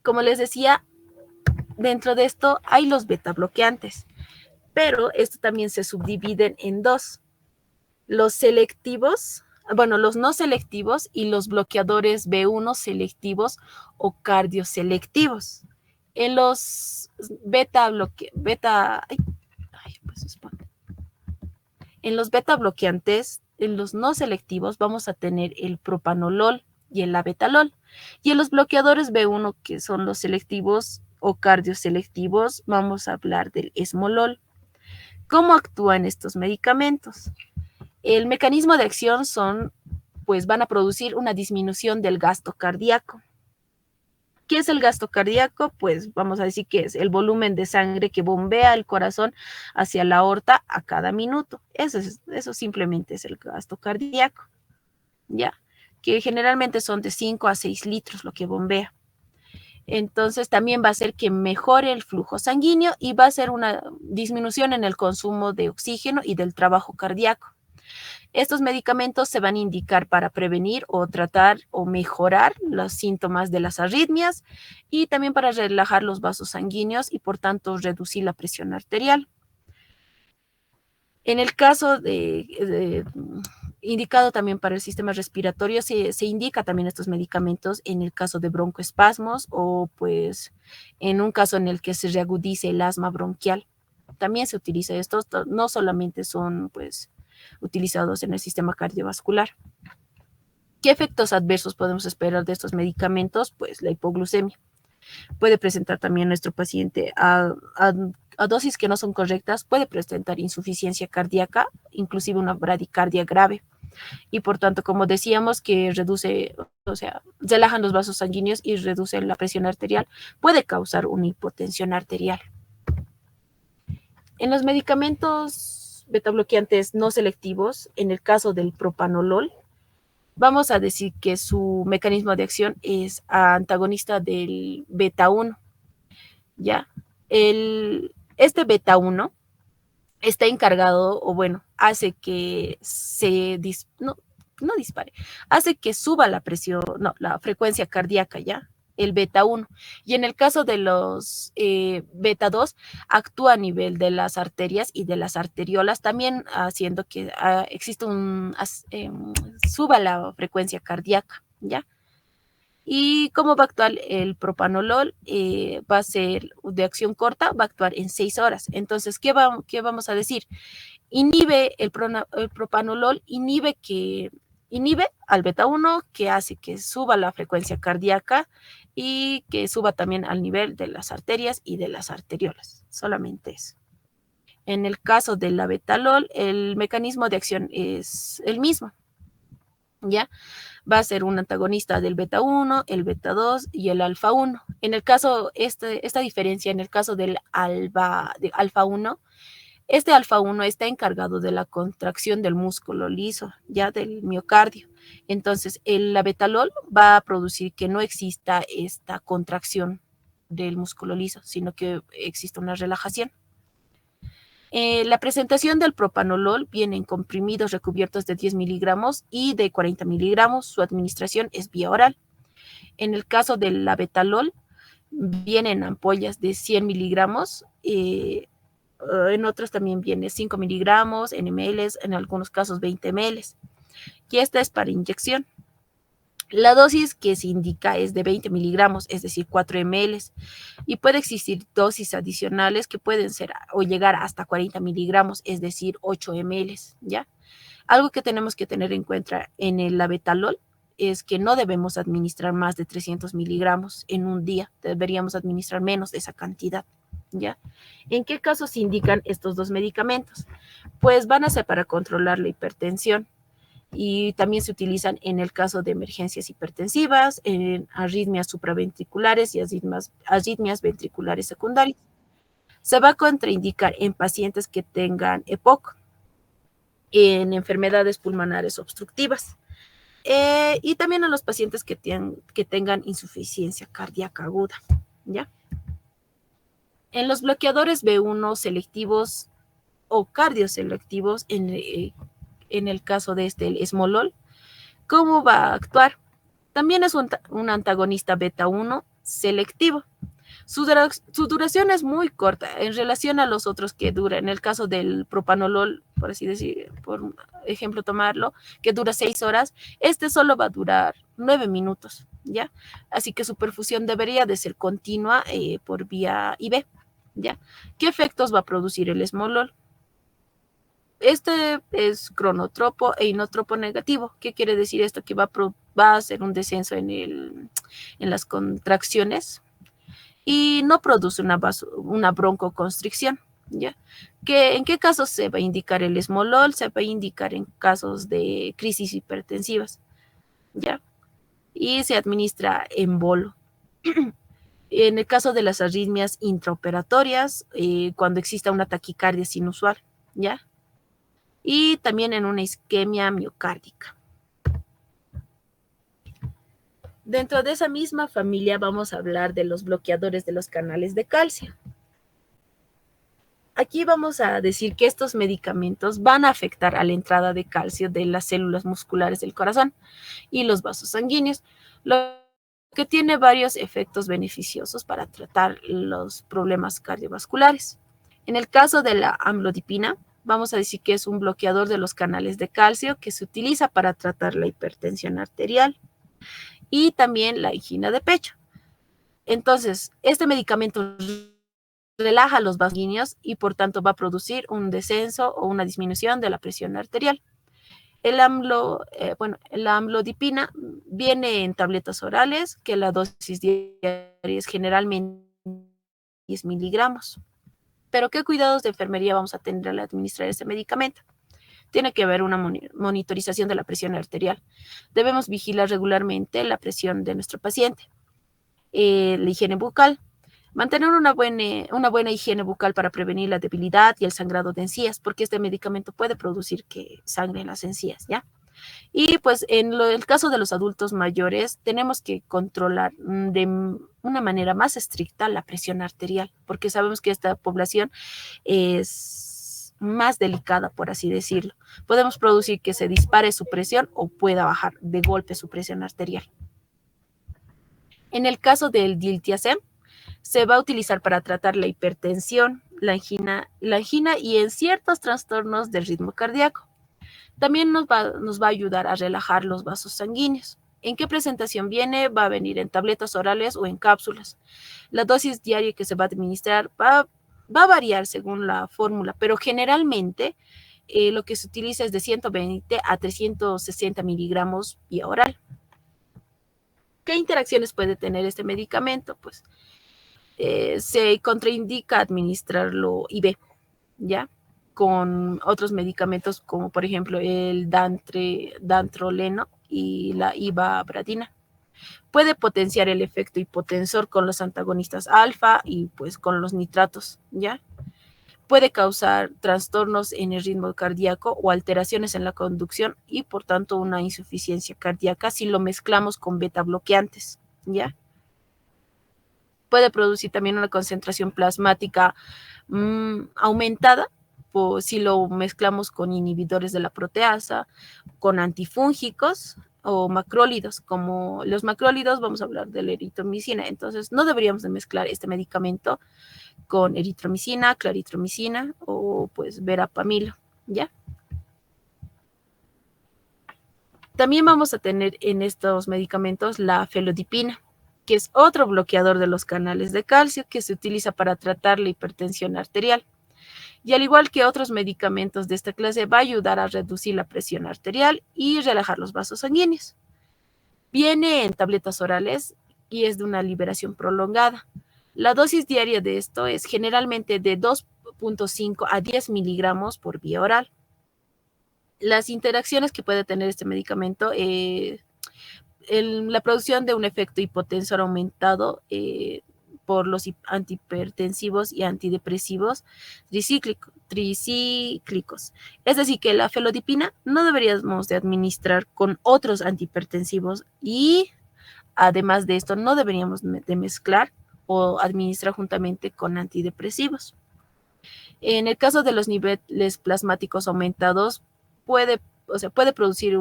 Como les decía, dentro de esto hay los beta bloqueantes, pero esto también se subdividen en dos. Los selectivos, los no selectivos y los bloqueadores B1 selectivos o cardioselectivos. En los en los beta bloqueantes, en los no selectivos, vamos a tener el propanolol y el labetalol. Y en los bloqueadores B1, que son los selectivos o cardioselectivos, vamos a hablar del esmolol. ¿Cómo actúan estos medicamentos? El mecanismo de acción van a producir una disminución del gasto cardíaco. ¿Qué es el gasto cardíaco? Pues vamos a decir que es el volumen de sangre que bombea el corazón hacia la aorta a cada minuto. Eso simplemente es el gasto cardíaco, ¿ya? Que generalmente son de 5 a 6 litros lo que bombea. Entonces también va a hacer que mejore el flujo sanguíneo y va a ser una disminución en el consumo de oxígeno y del trabajo cardíaco. Estos medicamentos se van a indicar para prevenir o tratar o mejorar los síntomas de las arritmias y también para relajar los vasos sanguíneos y por reducir la presión arterial. En el caso indicado también para el sistema respiratorio, se indica también estos medicamentos en el caso de broncoespasmos o pues en un caso en el que se reagudice el asma bronquial. También se utiliza estos, no solamente son pues utilizados en el sistema cardiovascular. ¿Qué efectos adversos podemos esperar de estos medicamentos? Pues la hipoglucemia. Puede presentar también nuestro paciente a dosis que no son correctas, puede presentar insuficiencia cardíaca, inclusive una bradicardia grave. Y por tanto, como decíamos, que relajan los vasos sanguíneos y reduce la presión arterial, puede causar una hipotensión arterial. En los medicamentos betabloqueantes no selectivos, en el caso del propanolol, vamos a decir que su mecanismo de acción es antagonista del beta 1. ¿Ya? Este beta 1 está encargado, hace que hace que suba la presión, la frecuencia cardíaca, ¿ya? El beta 1. Y en el caso de los beta 2, actúa a nivel de las arterias y de las arteriolas, también haciendo que suba la frecuencia cardíaca, ¿ya? ¿Y cómo va a actuar el propanolol? Va a ser de acción corta, va a actuar en 6 horas. Entonces, ¿qué vamos a decir? El propanolol inhibe al beta 1, que hace que suba la frecuencia cardíaca y que suba también al nivel de las arterias y de las arteriolas. Solamente eso. En el caso del labetalol, el mecanismo de acción es el mismo, ¿ya? Va a ser un antagonista del beta 1, el beta 2 y el alfa 1. En el caso, esta diferencia, en el caso del alfa 1, este alfa 1 está encargado de la contracción del músculo liso, ya del miocardio. Entonces, el labetalol va a producir que no exista esta contracción del músculo liso, sino que exista una relajación. La presentación del propanolol viene en comprimidos recubiertos de 10 miligramos y de 40 miligramos. Su administración es vía oral. En el caso del labetalol, vienen ampollas de 100 miligramos. En otros también viene 5 miligramos, en ml, en algunos casos 20 ml. Y esta es para inyección. La dosis que se indica es de 20 miligramos, es decir, 4 ml, y puede existir dosis adicionales que pueden ser o llegar hasta 40 miligramos, es decir, 8 ml, ¿ya? Algo que tenemos que tener en cuenta en el labetalol es que no debemos administrar más de 300 miligramos en un día, deberíamos administrar menos de esa cantidad, ¿ya? ¿En qué casos se indican estos dos medicamentos? Pues van a ser para controlar la hipertensión, y también se utilizan en el caso de emergencias hipertensivas, en arritmias supraventriculares y arritmias ventriculares secundarias. Se va a contraindicar en pacientes que tengan EPOC, en enfermedades pulmonares obstructivas, y también a los pacientes que tengan insuficiencia cardíaca aguda, ¿ya? En los bloqueadores B1 selectivos o cardioselectivos, en el caso de el esmolol, ¿cómo va a actuar? También es un antagonista beta 1 selectivo. Su duración es muy corta en relación a los otros que dura. En el caso del propanolol, por así decir, por ejemplo tomarlo, que dura 6 horas, este solo va a durar 9 minutos, ¿ya? Así que su perfusión debería de ser continua por vía IV, ¿ya? ¿Qué efectos va a producir el esmolol? Este es cronotropo e inotropo negativo. ¿Qué quiere decir esto? Que va a hacer un descenso en las contracciones y no produce una broncoconstricción, ¿ya? ¿En qué casos se va a indicar el esmolol? Se va a indicar en casos de crisis hipertensivas, ¿ya? Y se administra en bolo. En el caso de las arritmias intraoperatorias, cuando exista una taquicardia sinusual, ¿ya? Y también en una isquemia miocárdica. Dentro de esa misma familia vamos a hablar de los bloqueadores de los canales de calcio. Aquí vamos a decir que estos medicamentos van a afectar a la entrada de calcio de las células musculares del corazón y los vasos sanguíneos, lo que tiene varios efectos beneficiosos para tratar los problemas cardiovasculares. En el caso de la amlodipina, vamos a decir que es un bloqueador de los canales de calcio que se utiliza para tratar la hipertensión arterial y también la angina de pecho. Entonces, este medicamento relaja los vasos sanguíneos y por tanto va a producir un descenso o una disminución de la presión arterial. La amlodipina viene en tabletas orales, que la dosis diaria es generalmente 10 miligramos. Pero ¿qué cuidados de enfermería vamos a tener al administrar este medicamento? Tiene que haber una monitorización de la presión arterial. Debemos vigilar regularmente la presión de nuestro paciente. La higiene bucal. Mantener una buena higiene bucal para prevenir la debilidad y el sangrado de encías, porque este medicamento puede producir que sangren las encías, ¿ya? Y pues en el caso de los adultos mayores, tenemos que controlar de una manera más estricta la presión arterial, porque sabemos que esta población es más delicada, por así decirlo. Podemos producir que se dispare su presión o pueda bajar de golpe su presión arterial. En el caso del diltiazem, se va a utilizar para tratar la hipertensión, la angina y en ciertos trastornos del ritmo cardíaco. También nos va a ayudar a relajar los vasos sanguíneos. ¿En qué presentación viene? Va a venir en tabletas orales o en cápsulas. La dosis diaria que se va a administrar va a variar según la fórmula, pero generalmente lo que se utiliza es de 120 a 360 miligramos vía oral. ¿Qué interacciones puede tener este medicamento? Pues se contraindica administrarlo IV, ¿ya? Con otros medicamentos como por ejemplo el dantroleno y la ivabradina. Puede potenciar el efecto hipotensor con los antagonistas alfa y pues con los nitratos, ¿ya? Puede causar trastornos en el ritmo cardíaco o alteraciones en la conducción y por tanto una insuficiencia cardíaca si lo mezclamos con beta bloqueantes, ¿ya? Puede producir también una concentración plasmática aumentada si lo mezclamos con inhibidores de la proteasa, con antifúngicos o macrólidos. Como los macrólidos, vamos a hablar de la eritromicina. Entonces, no deberíamos de mezclar este medicamento con eritromicina, claritromicina o pues verapamilo, ¿ya? También vamos a tener en estos medicamentos la felodipina, que es otro bloqueador de los canales de calcio que se utiliza para tratar la hipertensión arterial. Y al igual que otros medicamentos de esta clase, va a ayudar a reducir la presión arterial y relajar los vasos sanguíneos. Viene en tabletas orales y es de una liberación prolongada. La dosis diaria de esto es generalmente de 2.5 a 10 miligramos por vía oral. Las interacciones que puede tener este medicamento, la producción de un efecto hipotensor aumentado por los antihipertensivos y antidepresivos tricíclicos. Es decir, que la felodipina no deberíamos de administrar con otros antihipertensivos y además de esto no deberíamos de mezclar o administra juntamente con antidepresivos. En el caso de los niveles plasmáticos aumentados, puede producir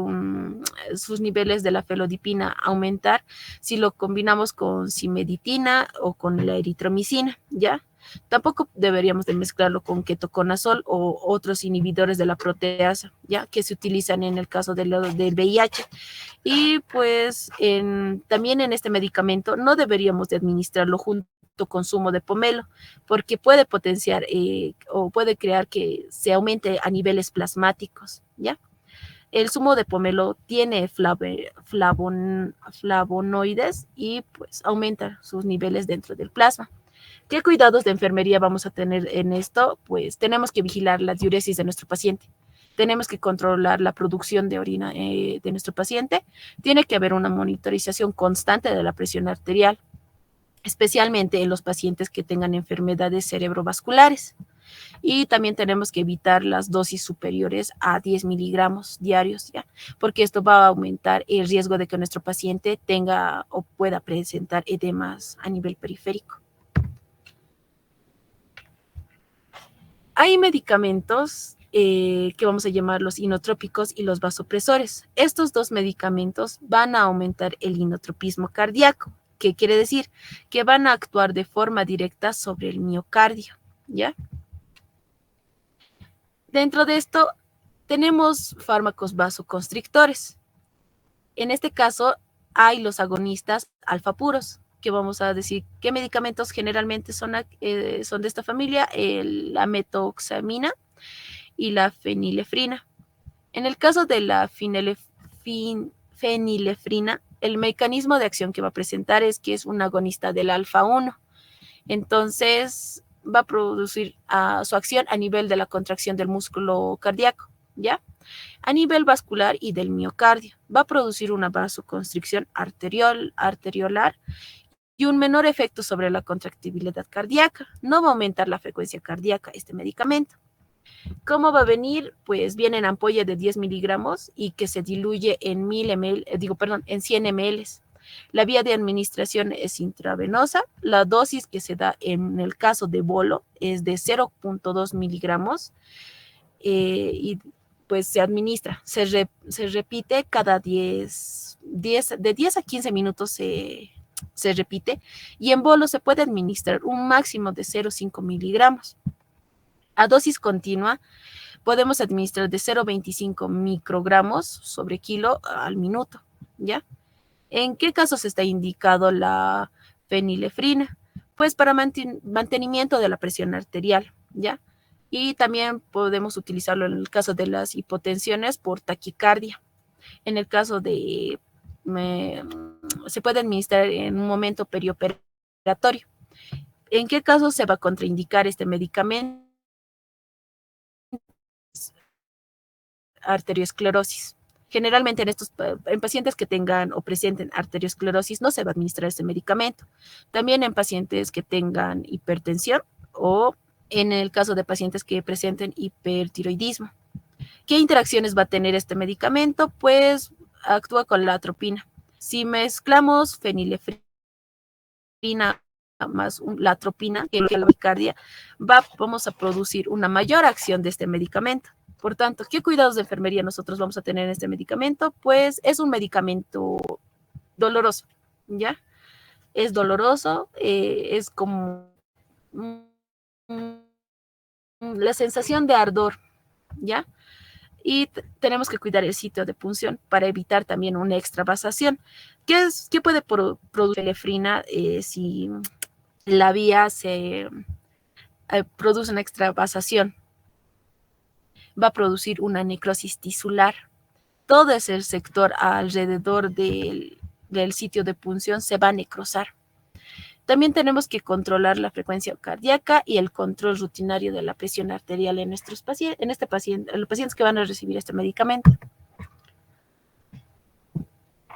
sus niveles de la felodipina aumentar si lo combinamos con simeditina o con la eritromicina, ¿ya? Tampoco deberíamos de mezclarlo con ketoconazol o otros inhibidores de la proteasa, ¿ya? Que se utilizan en el caso del VIH. Y pues también en este medicamento no deberíamos de administrarlo junto con zumo de pomelo, porque puede potenciar o puede crear que se aumente a niveles plasmáticos, ¿ya? El zumo de pomelo tiene flavonoides y pues aumenta sus niveles dentro del plasma. ¿Qué cuidados de enfermería vamos a tener en esto? Pues tenemos que vigilar la diuresis de nuestro paciente. Tenemos que controlar la producción de orina de nuestro paciente. Tiene que haber una monitorización constante de la presión arterial, especialmente en los pacientes que tengan enfermedades cerebrovasculares. Y también tenemos que evitar las dosis superiores a 10 miligramos diarios, ¿ya? Porque esto va a aumentar el riesgo de que nuestro paciente tenga o pueda presentar edemas a nivel periférico. Hay medicamentos que vamos a llamar los inotrópicos y los vasopresores. Estos dos medicamentos van a aumentar el inotropismo cardíaco, que quiere decir que van a actuar de forma directa sobre el miocardio, ¿ya? Dentro de esto tenemos fármacos vasoconstrictores. En este caso hay los agonistas alfa-puros, que vamos a decir qué medicamentos generalmente son de esta familia, la metoxamina y la fenilefrina. En el caso de la fenilefrina, el mecanismo de acción que va a presentar es que es un agonista del alfa-1. Entonces va a producir su acción a nivel de la contracción del músculo cardíaco, ¿ya? A nivel vascular y del miocardio. Va a producir una vasoconstricción arteriolar y un menor efecto sobre la contractibilidad cardíaca. No va a aumentar la frecuencia cardíaca este medicamento. ¿Cómo va a venir? Pues viene en ampolla de 10 miligramos y que se diluye en 100 ml. La vía de administración es intravenosa. La dosis que se da en el caso de bolo es de 0.2 miligramos y pues se administra, se repite cada de 10 a 15 minutos se repite, y en bolo se puede administrar un máximo de 0.5 miligramos. A dosis continua podemos administrar de 0.25 microgramos sobre kilo al minuto, ¿ya? ¿En qué casos está indicado la fenilefrina? Pues para mantenimiento de la presión arterial, ¿ya? Y también podemos utilizarlo en el caso de las hipotensiones por taquicardia. En el caso de, se puede administrar en un momento perioperatorio. ¿En qué caso se va a contraindicar este medicamento? Arteriosclerosis. Generalmente en pacientes que tengan o presenten arteriosclerosis no se va a administrar este medicamento. También en pacientes que tengan hipertensión o en el caso de pacientes que presenten hipertiroidismo. ¿Qué interacciones va a tener este medicamento? Pues actúa con la atropina. Si mezclamos fenilefrina más la atropina, que es la bicardia, vamos a producir una mayor acción de este medicamento. Por tanto, ¿qué cuidados de enfermería nosotros vamos a tener en este medicamento? Pues es un medicamento doloroso, ¿ya? Es doloroso, es como la sensación de ardor, ¿ya? Y tenemos que cuidar el sitio de punción para evitar también una extravasación. ¿Qué puede producir la efrina si la vía se produce una extravasación? Va a producir una necrosis tisular. Todo ese sector alrededor del sitio de punción se va a necrosar. También tenemos que controlar la frecuencia cardíaca y el control rutinario de la presión arterial en los pacientes que van a recibir este medicamento.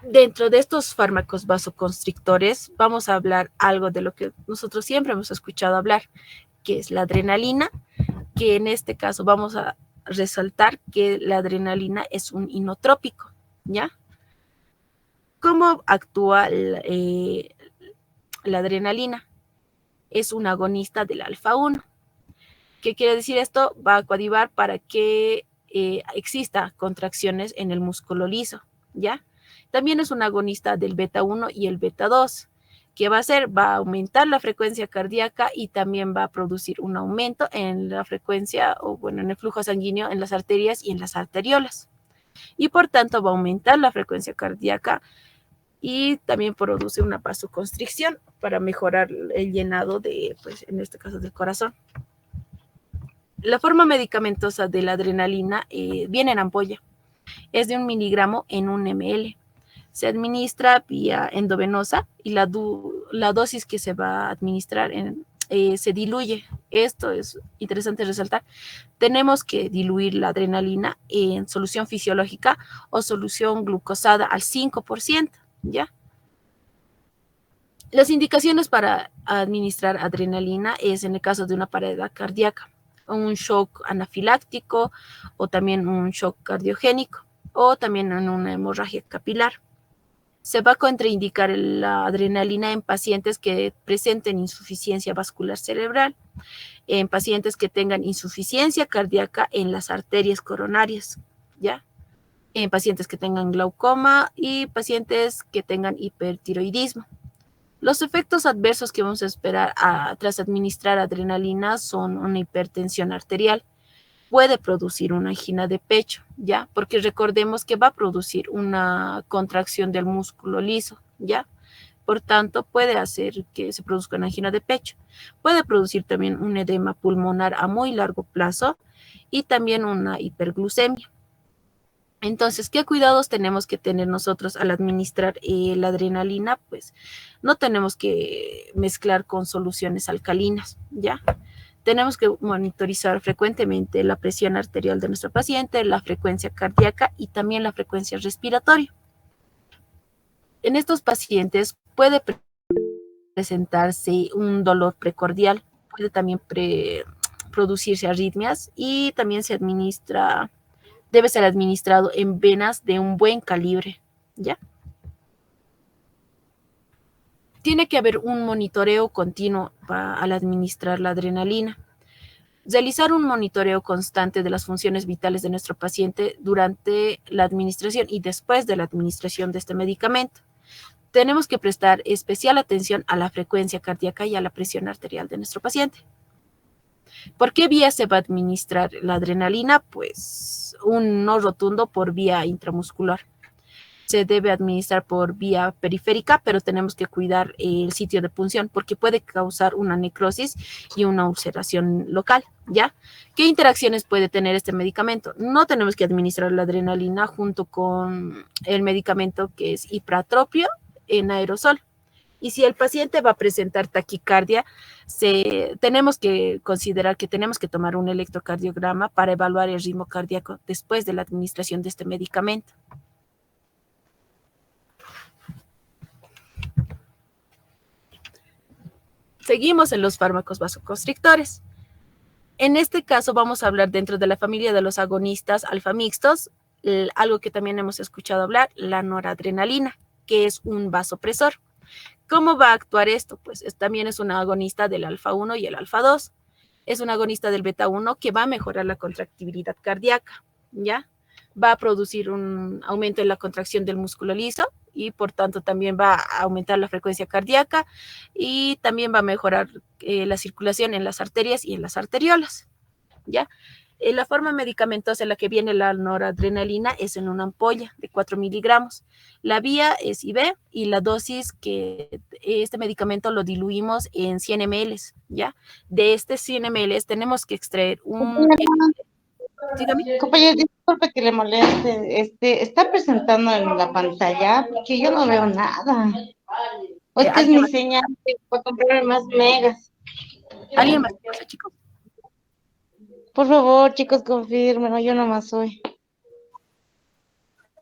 Dentro de estos fármacos vasoconstrictores, vamos a hablar algo de lo que nosotros siempre hemos escuchado hablar, que es la adrenalina, que en este caso vamos a resaltar que la adrenalina es un inotrópico, ¿ya? ¿Cómo actúa la adrenalina? es un agonista del alfa-1. ¿Qué quiere decir esto? Va a coadyuvar para que exista contracciones en el músculo liso, ¿ya? También es un agonista del beta-1 y el beta-2. ¿Qué va a hacer? Va a aumentar la frecuencia cardíaca y también va a producir un aumento en la frecuencia, o bueno, en el flujo sanguíneo en las arterias y en las arteriolas. Y por tanto va a aumentar la frecuencia cardíaca y también produce una vasoconstricción para mejorar el llenado de, pues en este caso, del corazón. La forma medicamentosa de la adrenalina viene en ampolla. Es de 1 miligramo en 1 ml. Se administra vía endovenosa y la dosis que se va a administrar se diluye. Esto es interesante resaltar. Tenemos que diluir la adrenalina en solución fisiológica o solución glucosada al 5%, ¿ya? Las indicaciones para administrar adrenalina es en el caso de una parada cardíaca, un shock anafiláctico o también un shock cardiogénico o también en una hemorragia capilar. Se va a contraindicar la adrenalina en pacientes que presenten insuficiencia vascular cerebral, en pacientes que tengan insuficiencia cardíaca en las arterias coronarias, ¿ya? En pacientes que tengan glaucoma y pacientes que tengan hipertiroidismo. Los efectos adversos que vamos a esperar tras administrar adrenalina son una hipertensión arterial, puede producir una angina de pecho, ¿ya? Porque recordemos que va a producir una contracción del músculo liso, ¿ya? Por tanto, puede hacer que se produzca una angina de pecho. Puede producir también un edema pulmonar a muy largo plazo y también una hiperglucemia. Entonces, ¿qué cuidados tenemos que tener nosotros al administrar la adrenalina? Pues no tenemos que mezclar con soluciones alcalinas, ¿ya? Tenemos que monitorizar frecuentemente la presión arterial de nuestro paciente, la frecuencia cardíaca y también la frecuencia respiratoria. En estos pacientes puede presentarse un dolor precordial, puede también producirse arritmias y también debe ser administrado en venas de un buen calibre, ¿ya? Tiene que haber un monitoreo continuo al administrar la adrenalina. Realizar un monitoreo constante de las funciones vitales de nuestro paciente durante la administración y después de la administración de este medicamento. Tenemos que prestar especial atención a la frecuencia cardíaca y a la presión arterial de nuestro paciente. ¿Por qué vía se va a administrar la adrenalina? Pues un no rotundo por vía intramuscular. Se debe administrar por vía periférica, pero tenemos que cuidar el sitio de punción porque puede causar una necrosis y una ulceración local, ¿ya? ¿Qué interacciones puede tener este medicamento? No tenemos que administrar la adrenalina junto con el medicamento que es ipratropio en aerosol. Y si el paciente va a presentar taquicardia, tenemos que considerar que tenemos que tomar un electrocardiograma para evaluar el ritmo cardíaco después de la administración de este medicamento. Seguimos en los fármacos vasoconstrictores. En este caso vamos a hablar dentro de la familia de los agonistas alfa-mixtos, algo que también hemos escuchado hablar, la noradrenalina, que es un vasopresor. ¿Cómo va a actuar esto? Pues también es un agonista del alfa-1 y el alfa-2. Es un agonista del beta-1 que va a mejorar la contractibilidad cardíaca, ¿ya? Va a producir un aumento en la contracción del músculo liso y por tanto también va a aumentar la frecuencia cardíaca y también va a mejorar la circulación en las arterias y en las arteriolas, ¿ya? La forma medicamentosa en la que viene la noradrenalina es en una ampolla de 4 miligramos. La vía es IV y la dosis que este medicamento lo diluimos en 100 ml, ¿ya? De este 100 ml tenemos que extraer un... Dígame. Compañero, disculpe que le moleste. Está presentando en la pantalla porque yo no veo nada. O es que es ¿Alguien mi más? señal para comprar más megas. ¿Alguien más pasa, chicos? Por favor, chicos, confirmen, yo nomás soy.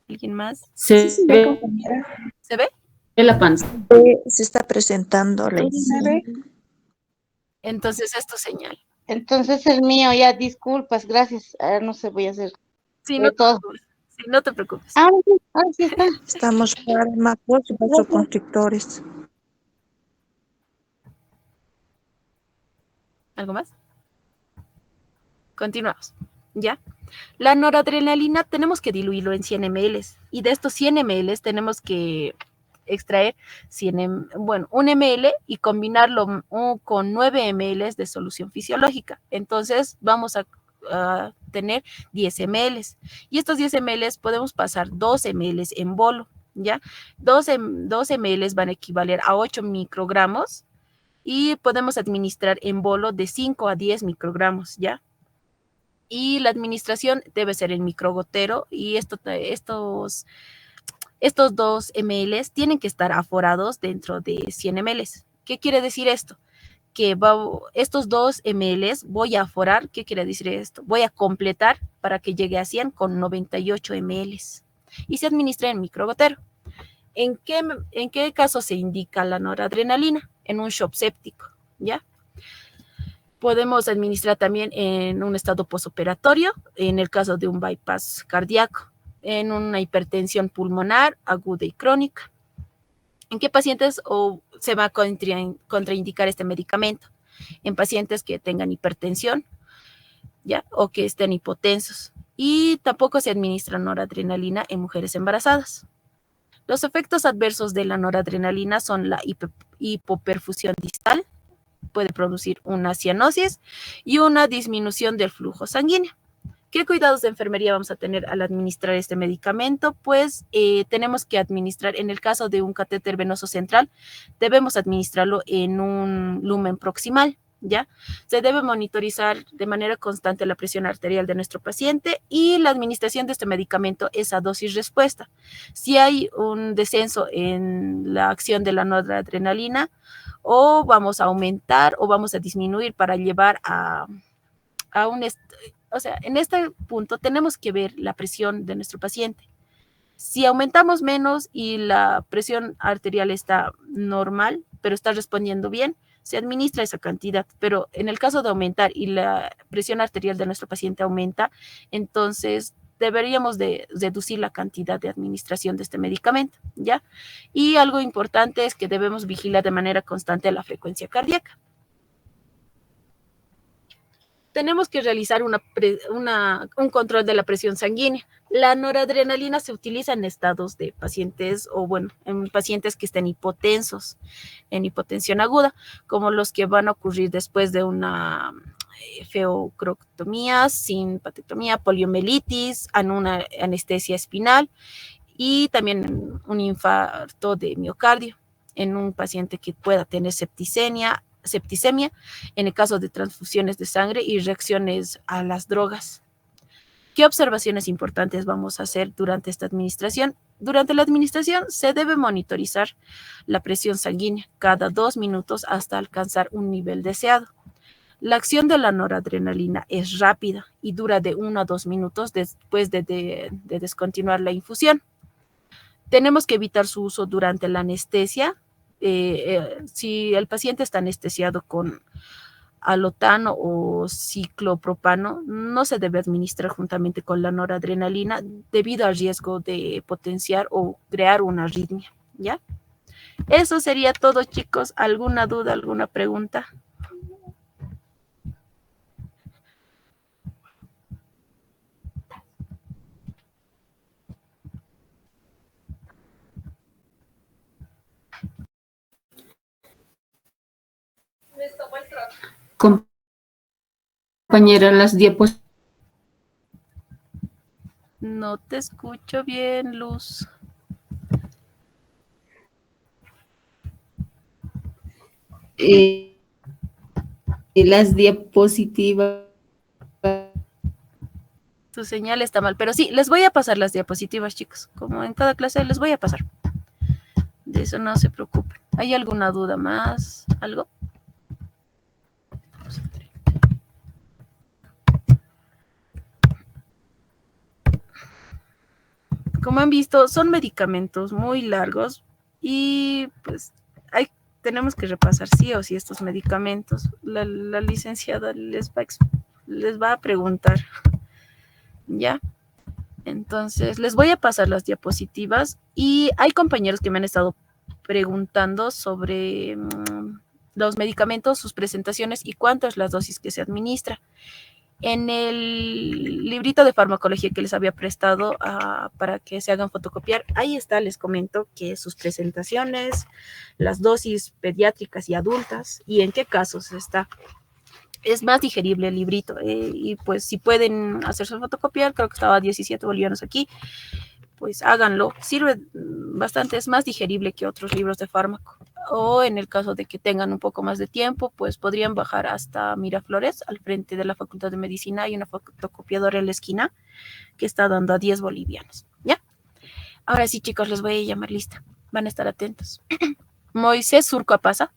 ¿Alguien más? Sí, Se ve, ve compañera. ¿Se ve? la pantalla. Se está presentando la Entonces es tu señal. Entonces el mío, ya, disculpas, gracias. Ahora no sé, voy a hacer Sí, no de te todo. preocupes. Sí, no te preocupes. Ahora sí está. Estamos fármacos vasoconstrictores. ¿Algo más? Continuamos, ¿ya? La noradrenalina tenemos que diluirlo en 100 ml y de estos 100 ml tenemos que extraer 1 ml y combinarlo con 9 ml de solución fisiológica. Entonces vamos a tener 10 ml y estos 10 ml podemos pasar 2 ml en bolo, ¿ya? 2 ml van a equivaler a 8 microgramos y podemos administrar en bolo de 5 a 10 microgramos, ¿ya? Y la administración debe ser en microgotero y estos 2 ml tienen que estar aforados dentro de 100 ml. ¿Qué quiere decir esto? Que estos 2 ml voy a aforar. ¿Qué quiere decir esto? Voy a completar para que llegue a 100 con 98 ml y se administra en microgotero. ¿En qué caso se indica la noradrenalina? En un shock séptico, ¿ya? Podemos administrar también en un estado posoperatorio, en el caso de un bypass cardíaco, en una hipertensión pulmonar aguda y crónica. ¿En qué pacientes se va a contraindicar este medicamento? En pacientes que tengan hipertensión, ¿ya? O que estén hipotensos. Y tampoco se administra noradrenalina en mujeres embarazadas. Los efectos adversos de la noradrenalina son la hipoperfusión distal, puede producir una cianosis y una disminución del flujo sanguíneo. ¿Qué cuidados de enfermería vamos a tener al administrar este medicamento? Pues tenemos que administrar, en el caso de un catéter venoso central, debemos administrarlo en un lumen proximal, ¿ya? Se debe monitorizar de manera constante la presión arterial de nuestro paciente y la administración de este medicamento es a dosis respuesta. Si hay un descenso en la acción de la noradrenalina, o vamos a aumentar o vamos a disminuir para llevar a o sea, en este punto tenemos que ver la presión de nuestro paciente. Si aumentamos menos y la presión arterial está normal, pero está respondiendo bien, se administra esa cantidad. Pero en el caso de aumentar y la presión arterial de nuestro paciente aumenta, entonces deberíamos de reducir la cantidad de administración de este medicamento, ¿ya? Y algo importante es que debemos vigilar de manera constante la frecuencia cardíaca. Tenemos que realizar un control de la presión sanguínea. La noradrenalina se utiliza en estados de pacientes, en pacientes que estén hipotensos, en hipotensión aguda, como los que van a ocurrir después de una feocroctomía, simpatectomía, poliomielitis, una anestesia espinal y también un infarto de miocardio en un paciente que pueda tener septicemia, en el caso de transfusiones de sangre y reacciones a las drogas. ¿Qué observaciones importantes vamos a hacer durante esta administración? Durante la administración se debe monitorizar la presión sanguínea cada 2 minutos hasta alcanzar un nivel deseado. La acción de la noradrenalina es rápida y dura de 1 a 2 minutos después de descontinuar la infusión. Tenemos que evitar su uso durante la anestesia. Si el paciente está anestesiado con alotano o ciclopropano, no se debe administrar juntamente con la noradrenalina debido al riesgo de potenciar o crear una arritmia, ¿ya? Eso sería todo, chicos. ¿Alguna duda, alguna pregunta? Compañera, las diapositivas. No te escucho bien, Luz. Las diapositivas. Tu señal está mal, pero sí, les voy a pasar las diapositivas, chicos. Como en cada clase les voy a pasar. De eso no se preocupen. ¿Hay alguna duda más? ¿Algo? Como han visto, son medicamentos muy largos y pues tenemos que repasar sí o sí estos medicamentos. La licenciada les va a preguntar, ¿ya? Entonces, les voy a pasar las diapositivas y hay compañeros que me han estado preguntando sobre los medicamentos, sus presentaciones y cuánto es la dosis que se administra. En el librito de farmacología que les había prestado para que se hagan fotocopiar, ahí está, les comento que sus presentaciones, las dosis pediátricas y adultas y en qué casos está. Es más digerible el librito y pues si pueden hacerse fotocopiar, creo que estaba a 17 bolivianos aquí, pues háganlo. Sirve bastante, es más digerible que otros libros de fármaco. O en el caso de que tengan un poco más de tiempo, pues podrían bajar hasta Miraflores, al frente de la Facultad de Medicina. Hay una fotocopiadora en la esquina que está dando a 10 bolivianos. ¿Ya? Ahora sí, chicos, les voy a llamar lista. Van a estar atentos. Moisés Surco Apasa.